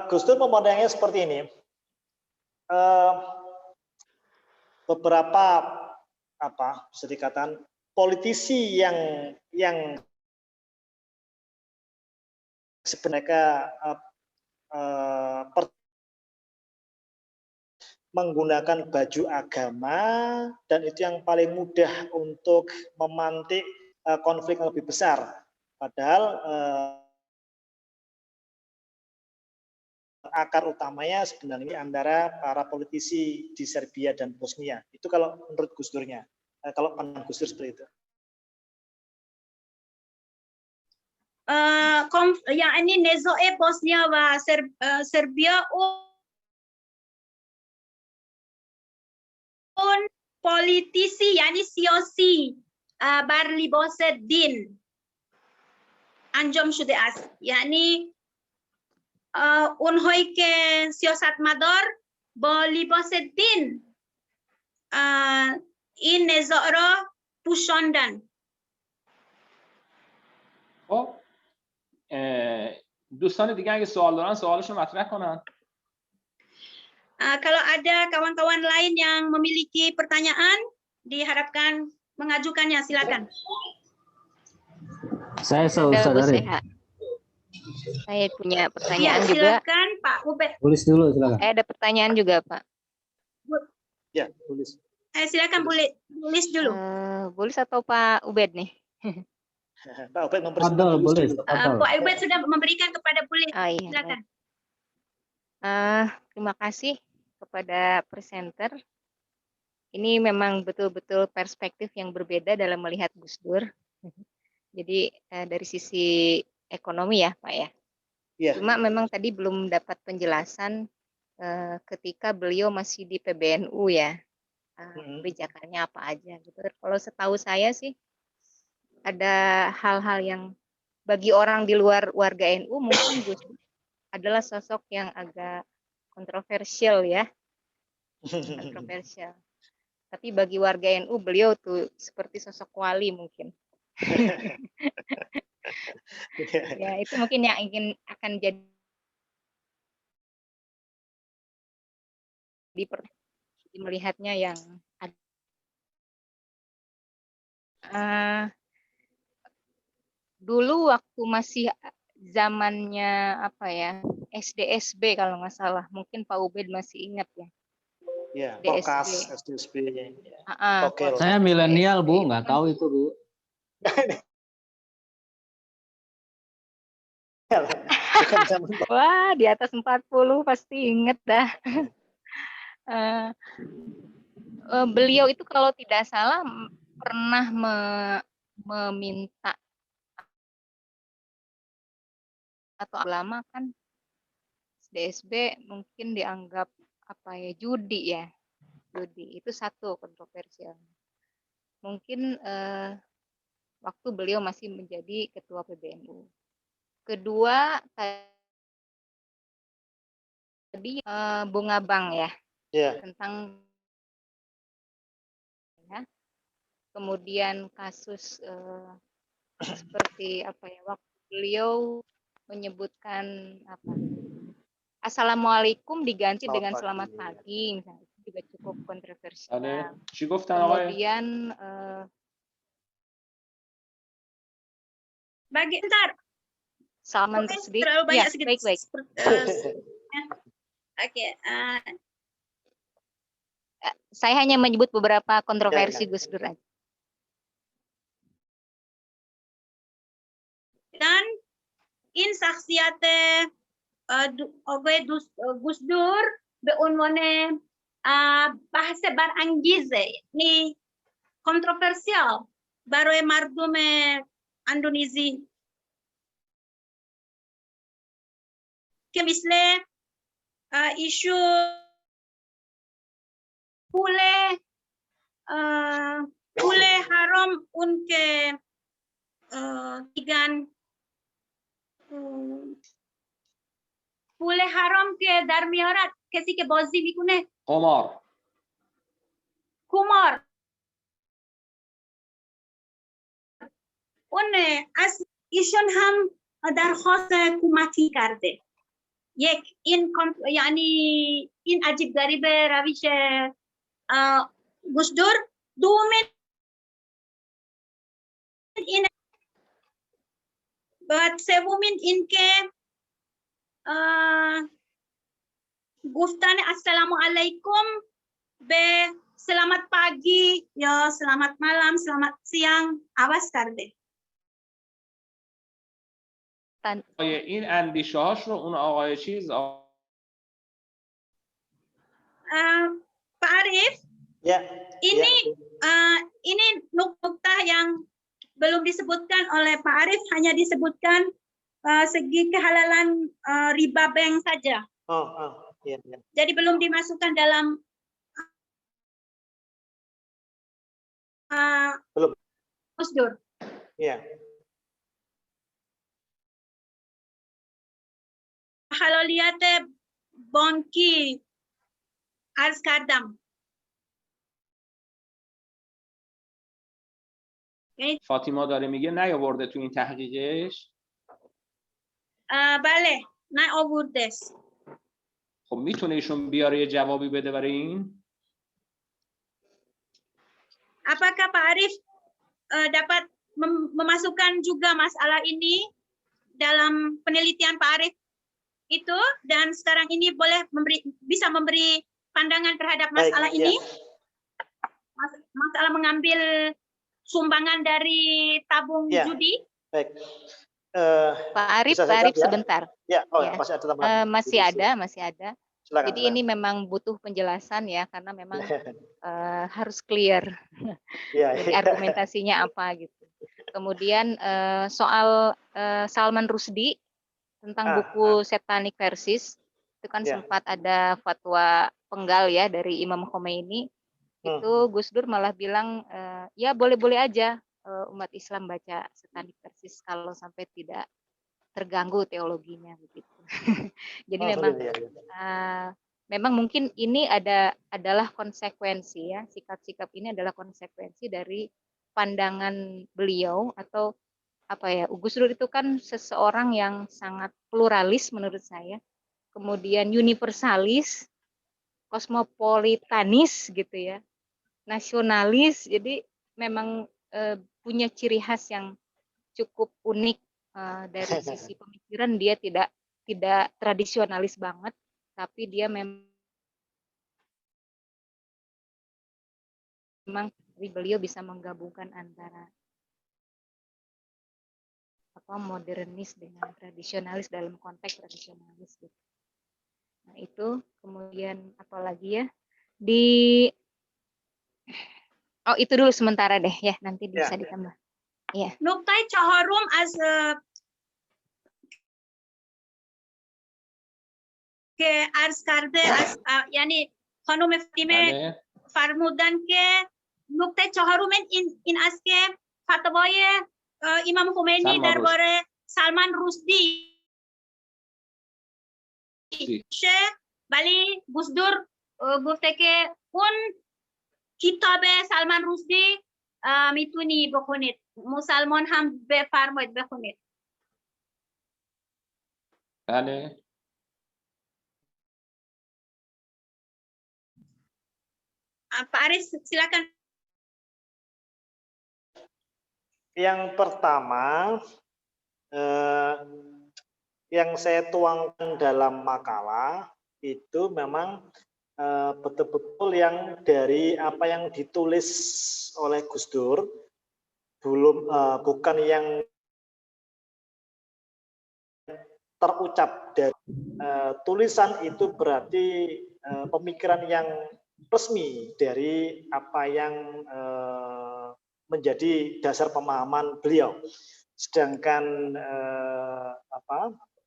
Gus Dur memandangnya seperti ini. Beberapa bisa dikatakan politisi yang sebenarnya menggunakan baju agama, dan itu yang paling mudah untuk memantik konflik yang lebih besar. Padahal akar utamanya sebenarnya antara para politisi di Serbia dan Bosnia. Itu kalau menurut Gus Durnya. Kalau pandangan Gus Dur seperti itu. يعني نزاع بوسنیا و سربیا اون politisi یعنی سیاسی بر لباس دین انجام شده است، یعنی اونهایی که سیاستمدار با لباس دین این نزاع را پوشاندن. خب دوستان دیگه اگه سوال دارن سوالشو مطرح کنن. Kalau ada kawan-kawan lain yang memiliki pertanyaan, diharapkan mengajukannya, silakan. Saya saudara. Saya punya pertanyaan juga. Silakan Pak Ubed. Tulis dulu silakan. Ada pertanyaan juga Pak. Ya, tulis. Silakan tulis dulu. Tulis atau Pak Ubed nih? Pak Ubed mempersilahkan. Pak Ubed sudah memberikan kepada Bulit. Oh, iya. Silakan. Terima kasih kepada presenter. Ini memang betul-betul perspektif yang berbeda dalam melihat Gus Dur. Jadi dari sisi ekonomi ya Pak ya. Yeah. Cuma memang tadi belum dapat penjelasan ketika beliau masih di PBNU ya. Kebijakannya apa aja gitu. Kalau setahu saya sih ada hal-hal yang bagi orang di luar warga NU mungkin Gus Dur adalah sosok yang agak kontroversial ya. Kontroversial. Tapi bagi warga NU beliau tuh seperti sosok wali mungkin. Ya, itu mungkin yang akan jadi melihatnya yang dulu waktu masih zamannya apa ya SDSB kalau nggak salah, mungkin Pak Ubed masih ingat ya. Ya, Pokas SDSB. Oke. Saya milenial Bu, nggak tahu itu Bu. Wah, di atas 40 pasti inget dah. Beliau itu kalau tidak salah pernah meminta atau lama kan DSB mungkin dianggap apa ya judi ya, judi itu satu kontroversial. Mungkin waktu beliau masih menjadi ketua PBNU. Kedua tadi Bunga Bank ya, tentang ya. Kemudian kasus seperti apa ya waktu beliau menyebutkan apa Assalamualaikum diganti Selamat dengan pagi. selamat pagi, misalnya itu juga cukup kontroversial. بله چی گفتن آقای Kemudian Bentar, Salman mungkin Rushdie, terlalu ya banyak sedikit. baik-baik. Oke, Saya hanya menyebut beberapa kontroversi Ya. Gus Dur aja. dan in saksiate Gus Dur beunwane bahasa barangize ni kontroversial baroe mardume Indonesia ke misle isu pule haram unke tigan pule haram ke dar miarat kesi ke bazi mikune قمار kumar اون از ایشون هم درخواست حکومتی کرده یک این یعنی این عجیب غریب روش گوش دور دومین این بعد سومین این که گفتن السلام علیکم به selamat pagi ya selamat malam selamat siang awas کرده این اندیشه هاش رو اون آقای چیز Pak Arif, Ya. ini ini nukta yang belum disebutkan oleh Pak Arif, hanya disebutkan segi kehalalan riba bank saja. Iya, ya. Jadi belum dimasukkan dalam Belum. Gus Dur. Iya. Kalau lihat بانکی عرض کردم فاطیما داره میگه نیاورده تو این تحقیقش. بله نیاورده است. خب میتونه ایشون بیاره یه جوابی بده برای این؟ Apakah Pak Arif dapat memasukkan juga masalah ini dalam penelitian Pak Arif itu dan sekarang ini boleh bisa memberi pandangan terhadap masalah ini, masalah mengambil sumbangan dari tabung judi. Baik. Pak Arif sebentar. Ya, masih ada tambahan. Masih ada. Silakan, jadi ini memang butuh penjelasan ya karena memang harus clear. Jadi argumentasinya apa gitu. Kemudian soal Salman Rushdie tentang buku Satanic Verses itu kan sempat ada fatwa penggal ya dari Imam Khomeini. Itu Gus Dur malah bilang ya boleh-boleh aja umat Islam baca Satanic Verses kalau sampai tidak terganggu teologinya begitu. Jadi memang mungkin ini adalah konsekuensi ya, sikap-sikap ini adalah konsekuensi dari pandangan beliau atau apa ya, Gus Dur itu kan seseorang yang sangat pluralis menurut saya, kemudian universalis, kosmopolitanis gitu ya, nasionalis, jadi memang punya ciri khas yang cukup unik dari sisi pemikiran. Dia tidak tradisionalis banget, tapi dia memang beliau bisa menggabungkan antara modernis dengan tradisionalis dalam konteks tradisionalis gitu. Nah itu kemudian apalagi ya itu dulu sementara deh ya, nanti bisa ditambah. Ya. Nuktay Chaharum as ke arz karde as yani khanum Fatime farmudan ke nuktay Chaharum in as ke fatwای امام خمینی درباره سلمان رشدی ولی گوش دور گفته که اون کتاب سلمان رشدی میتونی بخونید، مسلمان هم بفرمایید بخونید. بله Pak Aris, silakan. Yang pertama, yang saya tuangkan dalam makalah itu memang betul-betul yang dari apa yang ditulis oleh Gus Dur, bukan yang terucap dari tulisan itu berarti pemikiran yang resmi dari apa yang menjadi dasar pemahaman beliau. Sedangkan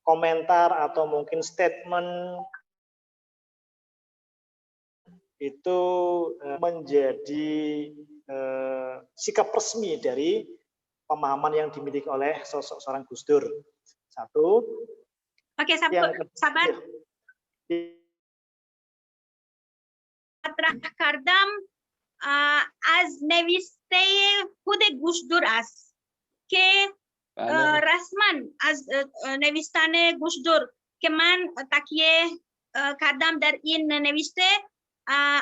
komentar atau mungkin statement itu menjadi sikap resmi dari pemahaman yang dimiliki oleh sosok seorang Gus Dur. Satu. Oke, sabar. Kardam az neviste خود گوش دور است که رسما از نوشتن گوش دور که من تکیه کردم در این نوشته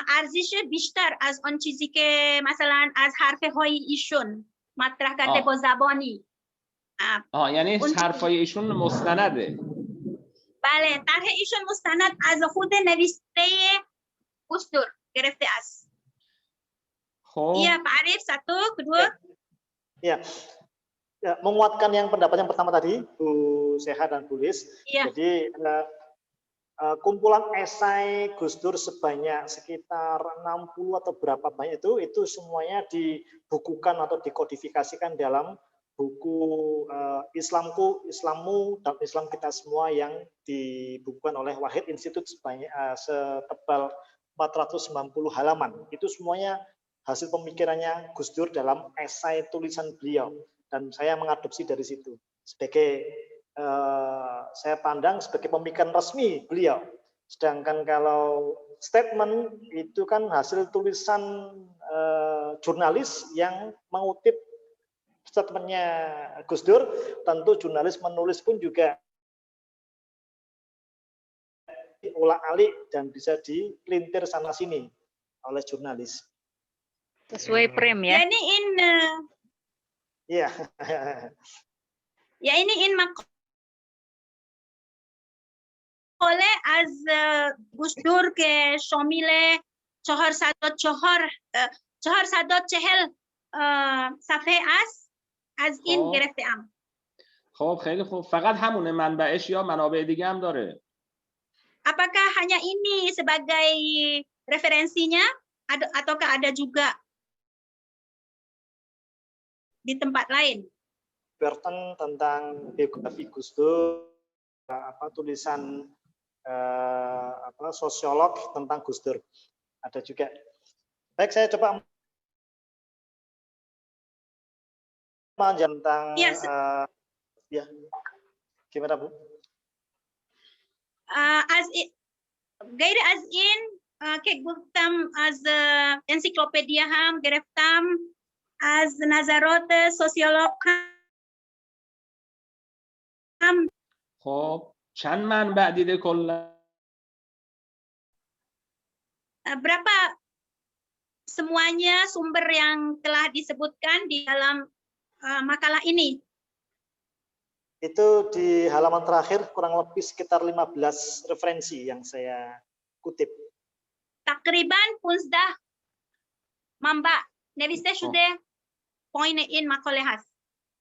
ارزش بیشتر از آن چیزی که مثلا از حرفهای ایشون مطرح کرده با زبانی. یعنی حرفهای ایشون مستنده. بله، طرح ایشون مستند از خود نوشته گوش دور گرفته است. Iya, Pak Arif, satu, kedua. Ya, menguatkan yang pendapat yang pertama tadi, Bu Seha dan Bu Lis. Ya. Jadi kumpulan esai Gus Dur sebanyak sekitar 60 atau berapa banyak itu semuanya dibukukan atau dikodifikasikan dalam buku Islammu dan Islam kita semua yang dibukukan oleh Wahid Institute sebanyak setebal 490 halaman. Itu semuanya hasil pemikirannya Gus Dur dalam esai tulisan beliau, dan saya mengadopsi dari situ sebagai saya pandang sebagai pemikiran resmi beliau. Sedangkan kalau statement itu kan hasil tulisan jurnalis yang mengutip statementnya Gus Dur. Tentu jurnalis menulis pun juga diulang-alik dan bisa dipelintir sana sini oleh jurnalis. Sesuai frame ya. Ya, ini Iya. Ya, ini مقاله از گوش دور که شامل 440 صفحه است، از این گرفته ام. خب خیلی خوب. فقط همونه منبعش یا منابع دیگه هم داره؟ Apakah hanya ini sebagai referensinya ataukah ada juga di tempat lain? Berten tentang biografi Gus Dur, tulisan sosiolog tentang Gus Dur ada juga. Baik, saya coba tentang ya, gimana Bu? غیر از این که گفتم از انسیکلوپدیا هم گرفتم، از نظرات سوسیولوگ هم. خب چند منبع دیده کلا؟ Berapa semuanya sumber yang telah disebutkan di dalam makalah ini? Itu di halaman terakhir kurang lebih sekitar 15 referensi yang saya kutip. تقریبا 15 منبع نوشته شده پایین این مقاله هست.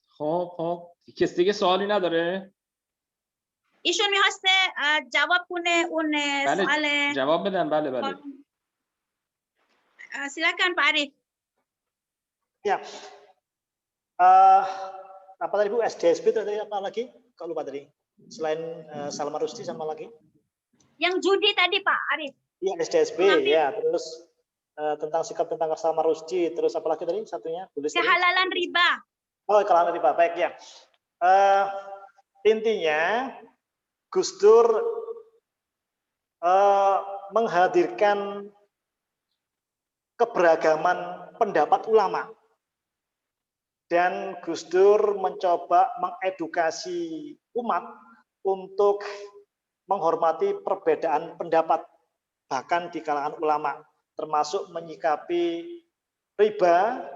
خب کسی دیگه سوالی نداره؟ ایشون می‌خواسته جواب کنه اون سوال. جواب بدن. بله. Silakan Pak Arif. Ya. Apa tadi Bu, SDSB tadi apa lagi? Kok lupa tadi? Selain Salman Rushdie sama lagi? Yang judi tadi Pak Arif. Iya, SDSB ya. Terus tentang sikap tentang Salman Rushdie, terus apa lagi tadi satunya? Kehalalan riba. Oh, kehalalan riba. Baik ya. Intinya Gus Dur menghadirkan keberagaman pendapat ulama, dan Gus Dur mencoba mengedukasi umat untuk menghormati perbedaan pendapat bahkan di kalangan ulama, termasuk menyikapi riba,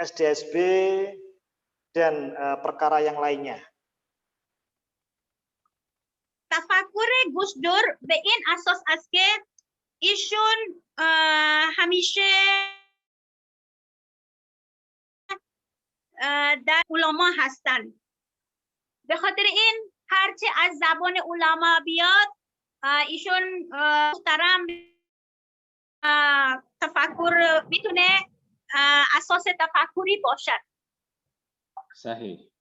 SDSB, dan perkara yang lainnya. تفکر گوشدور به این اساس است که ایشون همیشه در علما هستند. به خاطر این هرچی از زبان علما بیاد ایشون محترم تفکر میتونه اساس تفکری باشد. صحیح.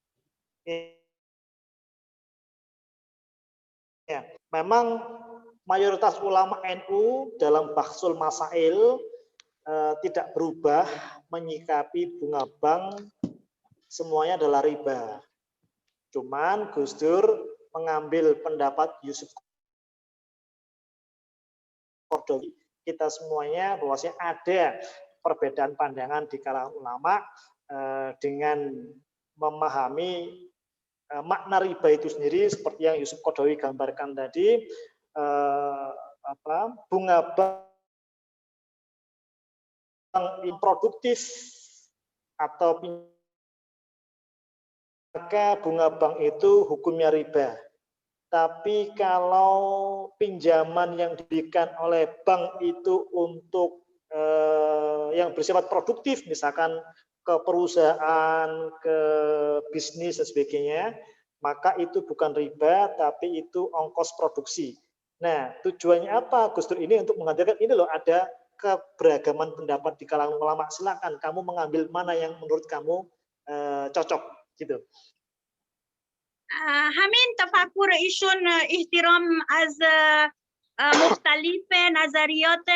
Ya, memang mayoritas ulama NU dalam Bahsul Masail tidak berubah menyikapi bunga bank semuanya adalah riba. Cuman Gus Dur mengambil pendapat Yusuf Qaradawi, kita semuanya bahwasanya ada perbedaan pandangan di kalangan ulama dengan memahami makna riba itu sendiri seperti yang Yusuf Qaradawi gambarkan tadi, bunga bank improduktif atau maka bunga bank itu hukumnya riba. Tapi kalau pinjaman yang diberikan oleh bank itu untuk yang bersifat produktif, misalkan ke perusahaan, ke bisnis dan sebagainya, maka itu bukan riba, tapi itu ongkos produksi. Nah, tujuannya apa Gus Dur ini? Untuk mengatakan ini loh, ada keberagaman pendapat di kalangan ulama. Silakan kamu mengambil mana yang menurut kamu cocok, gitu. همین تفکر ایشون احترام از مختلف نظریات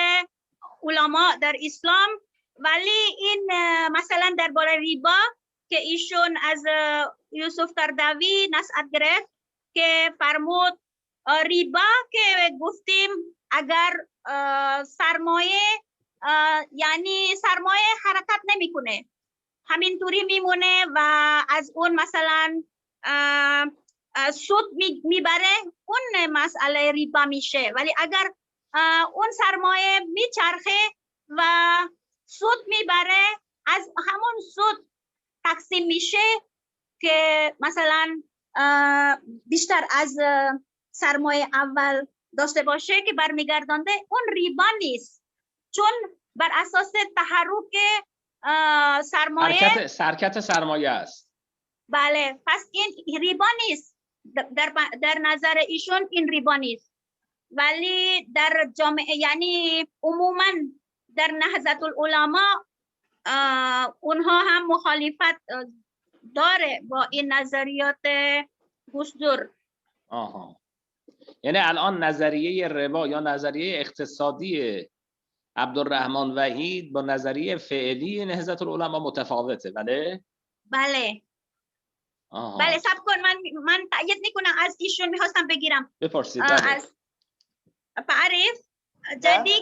علما در اسلام، ولی این مثلا درباره ریبا که ایشون از یوسف قرداوی نصیحت گرفت که فرمود ریبا که گفتیم اگر سرمایه یعنی سرمایه حرکت نمیکنه، همینطوری میمونه و از اون مثلا سود میبره، اون مسئله ریبا میشه. ولی اگر اون سرمایه میچرخه و سود میبره، از همون سود تقسیم میشه که مثلا بیشتر از سرمایه اول داشته باشه که برمیگردانده، اون ریبا نیست، چون بر اساس تحرک سرمایه حرکت سرمایه است. بله، پس این ریبا نیست. در نظر ایشون این ریبا نیست، ولی در جامعه یعنی عموما در نهضت العلماء اونها هم مخالفت داره با این نظریات گوش دور. آها، یعنی الان نظریه ربا یا نظریه اقتصادی عبدالرحمن وحید با نظریه فعلی نهضت العلماء متفاوته، بله؟ بله. بله، صبر کن، من تأیید میکنم، از ایشون میخواستم بگیرم. بپرسید. از Pak Arif, jadi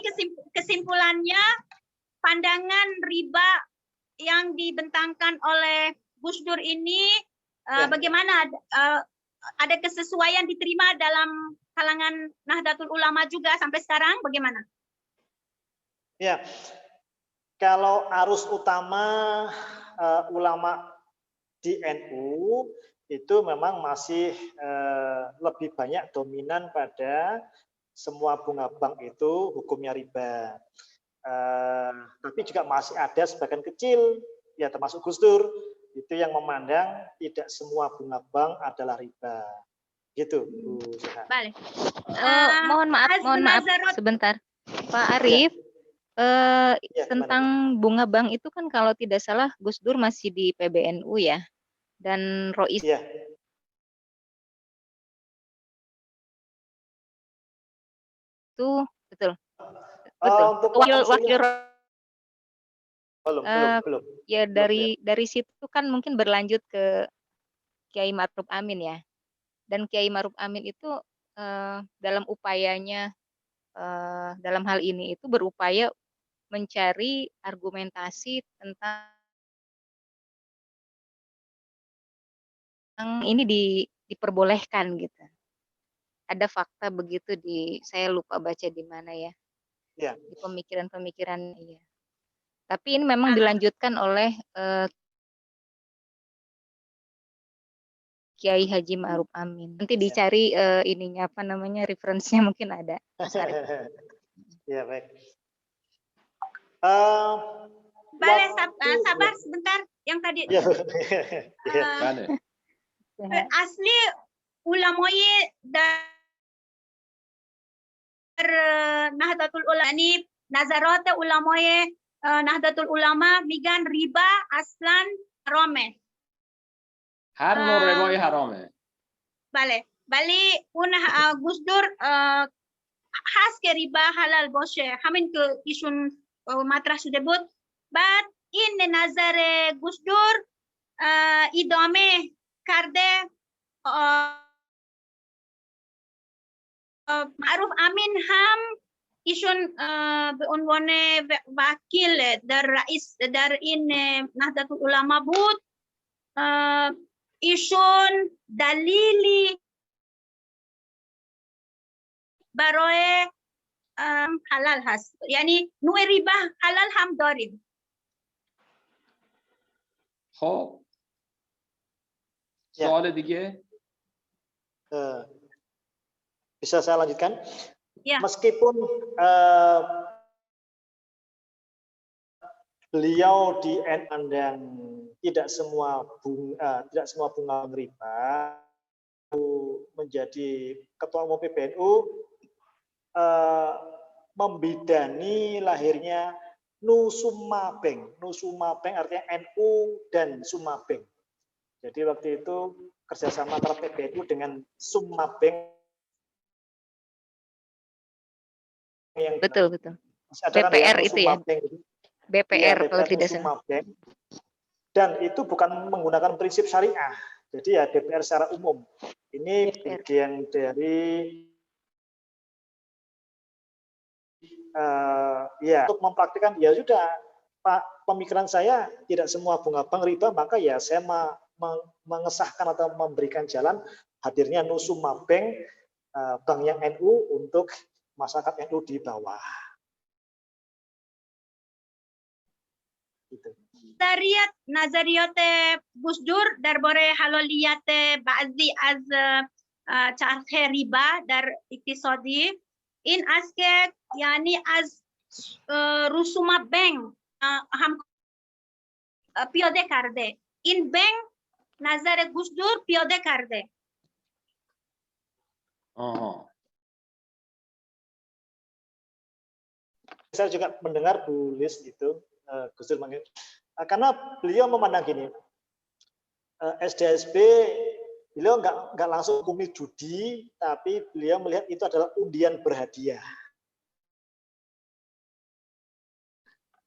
kesimpulannya pandangan riba yang dibentangkan oleh Gus Dur ini bagaimana, ada kesesuaian diterima dalam kalangan Nahdlatul Ulama juga sampai sekarang, bagaimana? Ya, kalau arus utama ulama di NU itu memang masih lebih banyak dominan pada semua bunga bank itu hukumnya riba. Tapi juga masih ada sebagian kecil, ya termasuk Gus Dur, itu yang memandang tidak semua bunga bank adalah riba. Gitu, Bu Sehat. Mohon maaf sebentar. Pak Arif, tentang bunga bank itu kan kalau tidak salah Gus Dur masih di PBNU ya, dan Rois. Itu betul. Wakil belum. Ya dari situ kan mungkin berlanjut ke Kiai Ma'ruf Amin ya. Dan Kiai Ma'ruf Amin itu dalam upayanya dalam hal ini itu berupaya mencari argumentasi tentang ini diperbolehkan gitu. Ada fakta begitu saya lupa baca di mana ya. Ya. di pemikiran-pemikiran. Iya. Tapi ini memang dilanjutkan oleh Kiai Haji Ma'ruf Amin. Nanti dicari ininya apa namanya referensinya mungkin ada. Ya baik. Boleh sabar sebentar yang tadi. Ya. Asli ulamai dar Nahdlatul Ulama ini nazarat ulamai Nahdlatul Ulama migan riba aslan harame. هر نوع روای حرامه. ولی اون Gus Dur هست که riba halal باشه، همین که ایشون مطرح شده بود. بعد این نظر Gus Dur ادامه کرده معروف امین هم ایشون به عنوان وکیل در این نهضت العلما بود. ایشون دلیلی برای حلال هست، یعنی نوع ریبا حلال هم داریم. خب سوال دیگه؟ Bisa saya lanjutkan? Ya. Meskipun beliau di NN dan tidak semua bunga riba menjadi ketua umum PBNU membidani lahirnya Nusumabeng. Nusumabeng artinya NU dan Sumabeng. Jadi waktu itu kerjasama antara PBNU dengan Sumabeng yang betul. BPR itu ya. BPR ya, kalau tidak salah. Dan itu bukan menggunakan prinsip syariah. Jadi ya DPR secara umum. Ini bagian dari ya untuk mempraktikkan ya sudah Pak, pemikiran saya tidak semua bunga bank riba, maka ya saya mengesahkan atau memberikan jalan hadirnya Nusumabeng bank yang NU untuk masyarakat NU di bawah. Gitu. نظریات Gus Dur درباره حلالیت بعضی از چرخه ریبا در اقتصادی این است که یعنی از رسوم بانک هم پیاده کرده. این بانک نظر Gus Dur پیاده کرده. Saya juga mendengar Bu Lis itu Gus Dur manggil, karena beliau memandang gini, SDSB beliau nggak langsung hukumi judi, tapi beliau melihat itu adalah undian berhadiah.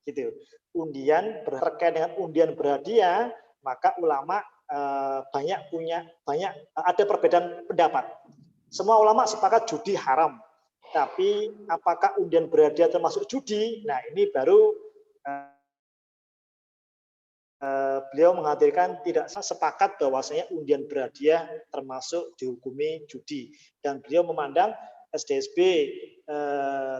Gitu. Undian terkait dengan undian berhadiah, maka ulama banyak ada perbedaan pendapat. Semua ulama sepakat judi haram. Tapi apakah undian berhadiah termasuk judi? Nah ini baru beliau menghadirkan tidak sepakat bahwasanya undian berhadiah termasuk dihukumi judi. Dan beliau memandang SDSB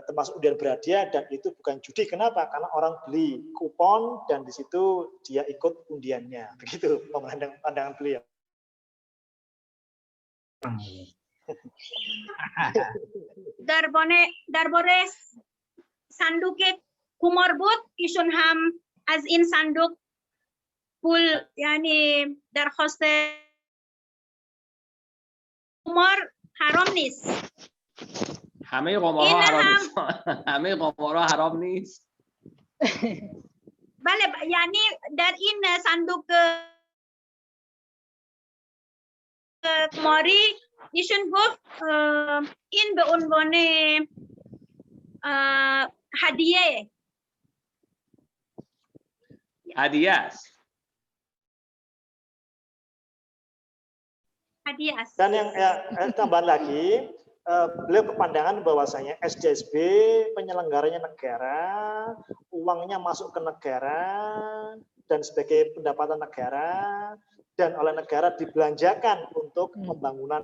termasuk undian berhadiah dan itu bukan judi. Kenapa? Karena orang beli kupon dan di situ dia ikut undiannya. Begitu pandangan beliau. درباره صندوق قمار بود ایشون هم از این صندوق پول یعنی درخواست قمار حرام نیست. همه قمارها حرام نیست. همه قمارها حرام نیست. بله یعنی در این صندوق قماری ایشون گفت این به عنوان هدیه است. Dan yang tambahan lagi, beliau berpandangan bahwasanya SDSB penyelenggaranya negara, uangnya masuk ke negara dan sebagai pendapatan negara dan oleh negara dibelanjakan untuk pembangunan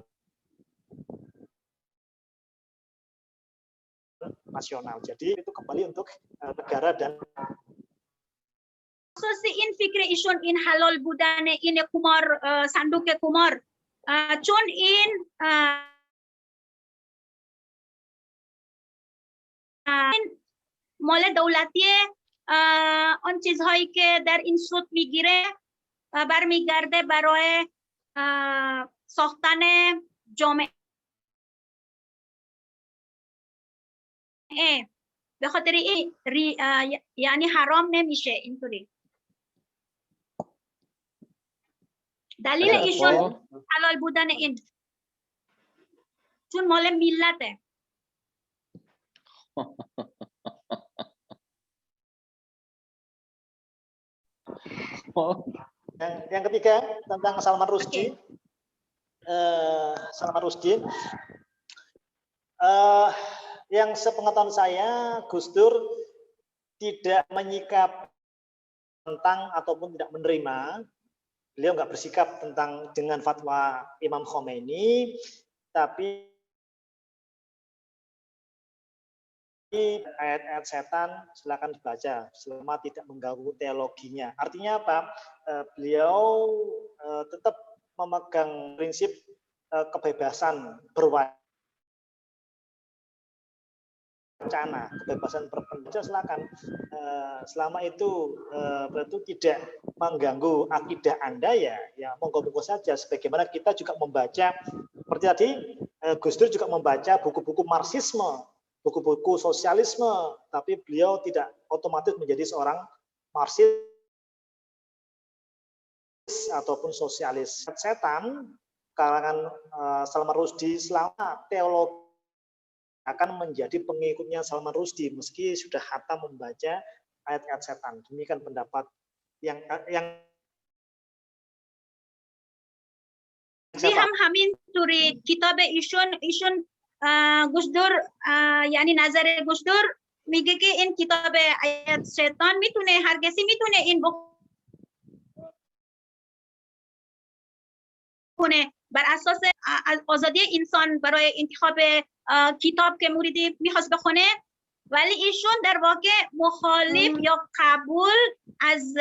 nasional. Jadi itu kembali untuk negara dan این فکر ایشون این حلال بودن این قمار صندوق قمار چون این مال دولتیه آن چیزهایی که در این سود میگیره برمیگرده برای ساختن جامعه به خاطر این یعنی حرام نمیشه اینطوری دلیل ایشون حلال بودن این چون مال ملته yang ketiga tentang Salman Rushdie. Salman Rushdie, yang sepengetahuan saya, Gus Dur tidak menyikap tentang ataupun tidak menerima. Beliau nggak bersikap tentang dengan fatwa Imam Khomeini, tapi ayat-ayat setan silakan dibaca selama tidak mengganggu teologinya. Artinya apa? Beliau tetap memegang prinsip kebebasan berwacana, kebebasan berpendapat, silakan. Selama itu tidak mengganggu akidah Anda, ya monggo-monggo saja. Sebagaimana kita juga membaca, seperti tadi Gus Dur juga membaca buku-buku Marxisme, buku-buku sosialisme, tapi beliau tidak otomatis menjadi seorang Marxis ataupun sosialis. Setan kalangan Salman Rushdie selama teologi akan menjadi pengikutnya Salman Rushdie meski sudah khatam membaca ayat-ayat setan. Demikian pendapat yang هم همینطوری کتاب ایشون گوش دور یعنی نظر گوش دور میگه که این کتاب آیات شیطان میتونه هر کسی میتونه این بخونه بر اساس آزادی انسان برای انتخاب کتاب که موردی میخواست بخونه ولی ایشون در واقع مخالف یا قبول از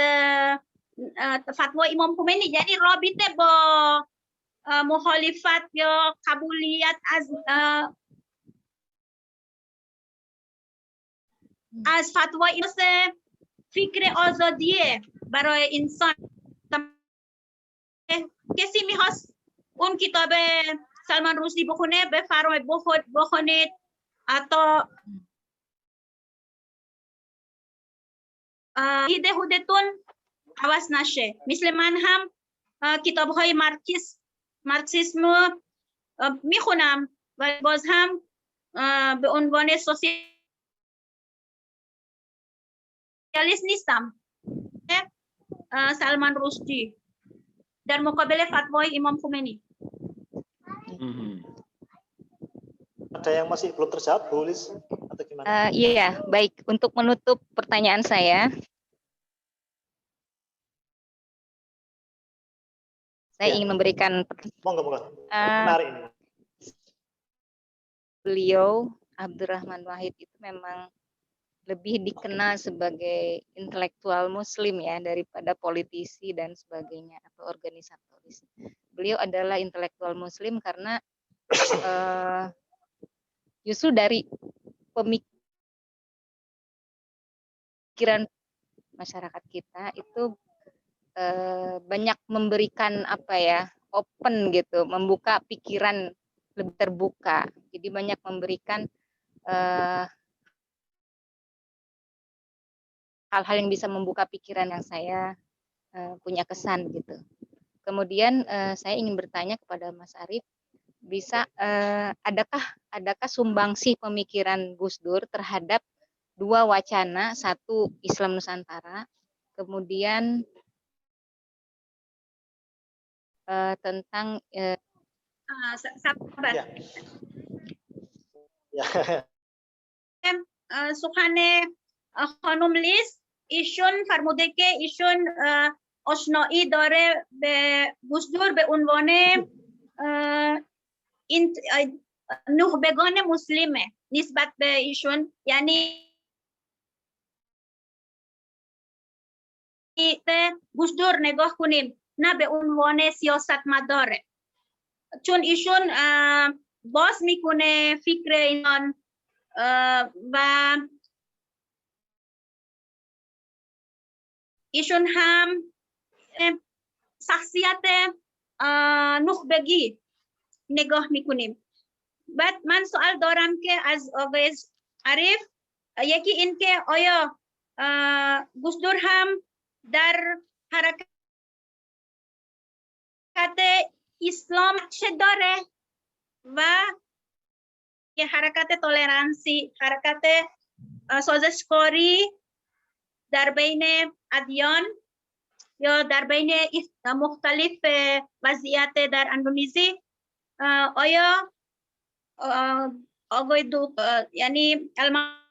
فتوا امام خمینی یعنی رابطه با مخالفت یا قبولیت از فتوا این فکر آزادیه برای انسان کسی میخواست اون کتاب سلمان رشدی بخونه بفرمایید بخونید تا ایده خودتون عوض نشه مثل من هم کتاب های مارکسیسم میخونم و باز هم به عنوان سوسیالیست نیستم سلمان رشدی در مقابل فتوای امام خمینی. Ada yang masih belum terjawab, Bu Liz, atau gimana? Iya, baik. Untuk menutup pertanyaan saya ingin memberikan menarik ini. Beliau Abdurrahman Wahid itu memang lebih dikenal sebagai intelektual muslim ya daripada politisi dan sebagainya atau organisatoris. Beliau adalah intelektual muslim karena justru dari pemikiran masyarakat kita itu banyak memberikan open gitu, membuka pikiran lebih terbuka. Jadi banyak memberikan hal-hal yang bisa membuka pikiran yang saya punya kesan gitu. Kemudian saya ingin bertanya kepada Mas Arief, bisa adakah sumbangsih pemikiran Gus Dur terhadap dua wacana, satu Islam Nusantara, kemudian tentang sabar. سخن خانم لیز ایشون فرموده که ایشون آشنایی داره به گوش دور به عنوان نخبگان مسلمه نسبت به ایشون، یعنی گوشدور نگاه کنیم، نه به عنوان سیاستمداره، چون ایشون باز میکنه فکر اینان و ایشون هم شخصیت نخبگی نگاه میکنیم. بعد من سوال دارم که از آقای عارف، یکی این که آیا گوشدور هم در حرکت اسلام چه داره و حرکت تولرانسی، حرکت سازشکاری در بین ادیان یا در بین مختلف وضعیت در اندونزی، آیا آقای یعنی المرحوم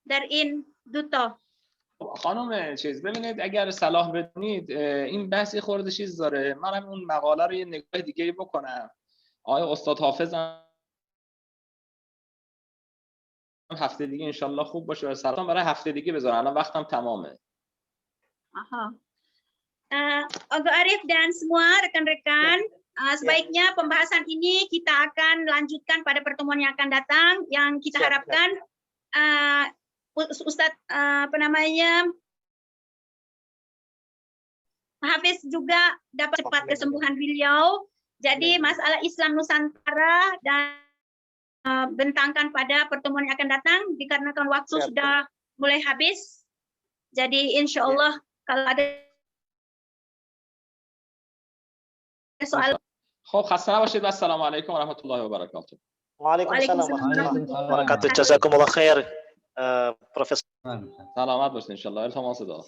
در این دوتا؟ خانم چیز ببینید، اگر صلاح بدونید این بحثی خورده چیز داره، منم اون مقاله رو یه نگاه دیگه بکنم. آقای استاد حافظ هفته دیگه انشالله خوب باشه و سلام برای هفته دیگه بذارم، الان وقتم تمامه. Agak Arif dan semua rekan-rekan, sebaiknya pembahasan ini kita akan lanjutkan pada pertemuan yang akan datang, yang kita harapkan Ustadz Hafiz juga dapat cepat kesembuhan beliau. Jadi masalah Islam Nusantara dan bentangkan pada pertemuan yang akan datang, dikarenakan waktu sudah mulai habis. Jadi insya Allah kalau ada soal. خب خسته نباشید و السلام علیکم و رحمت الله و برکاته. و علیکم السلام و رحمت الله و برکاته. جزاکم الله خیر پروفسور. سلامت باشید ان شاء الله. التماس دعا.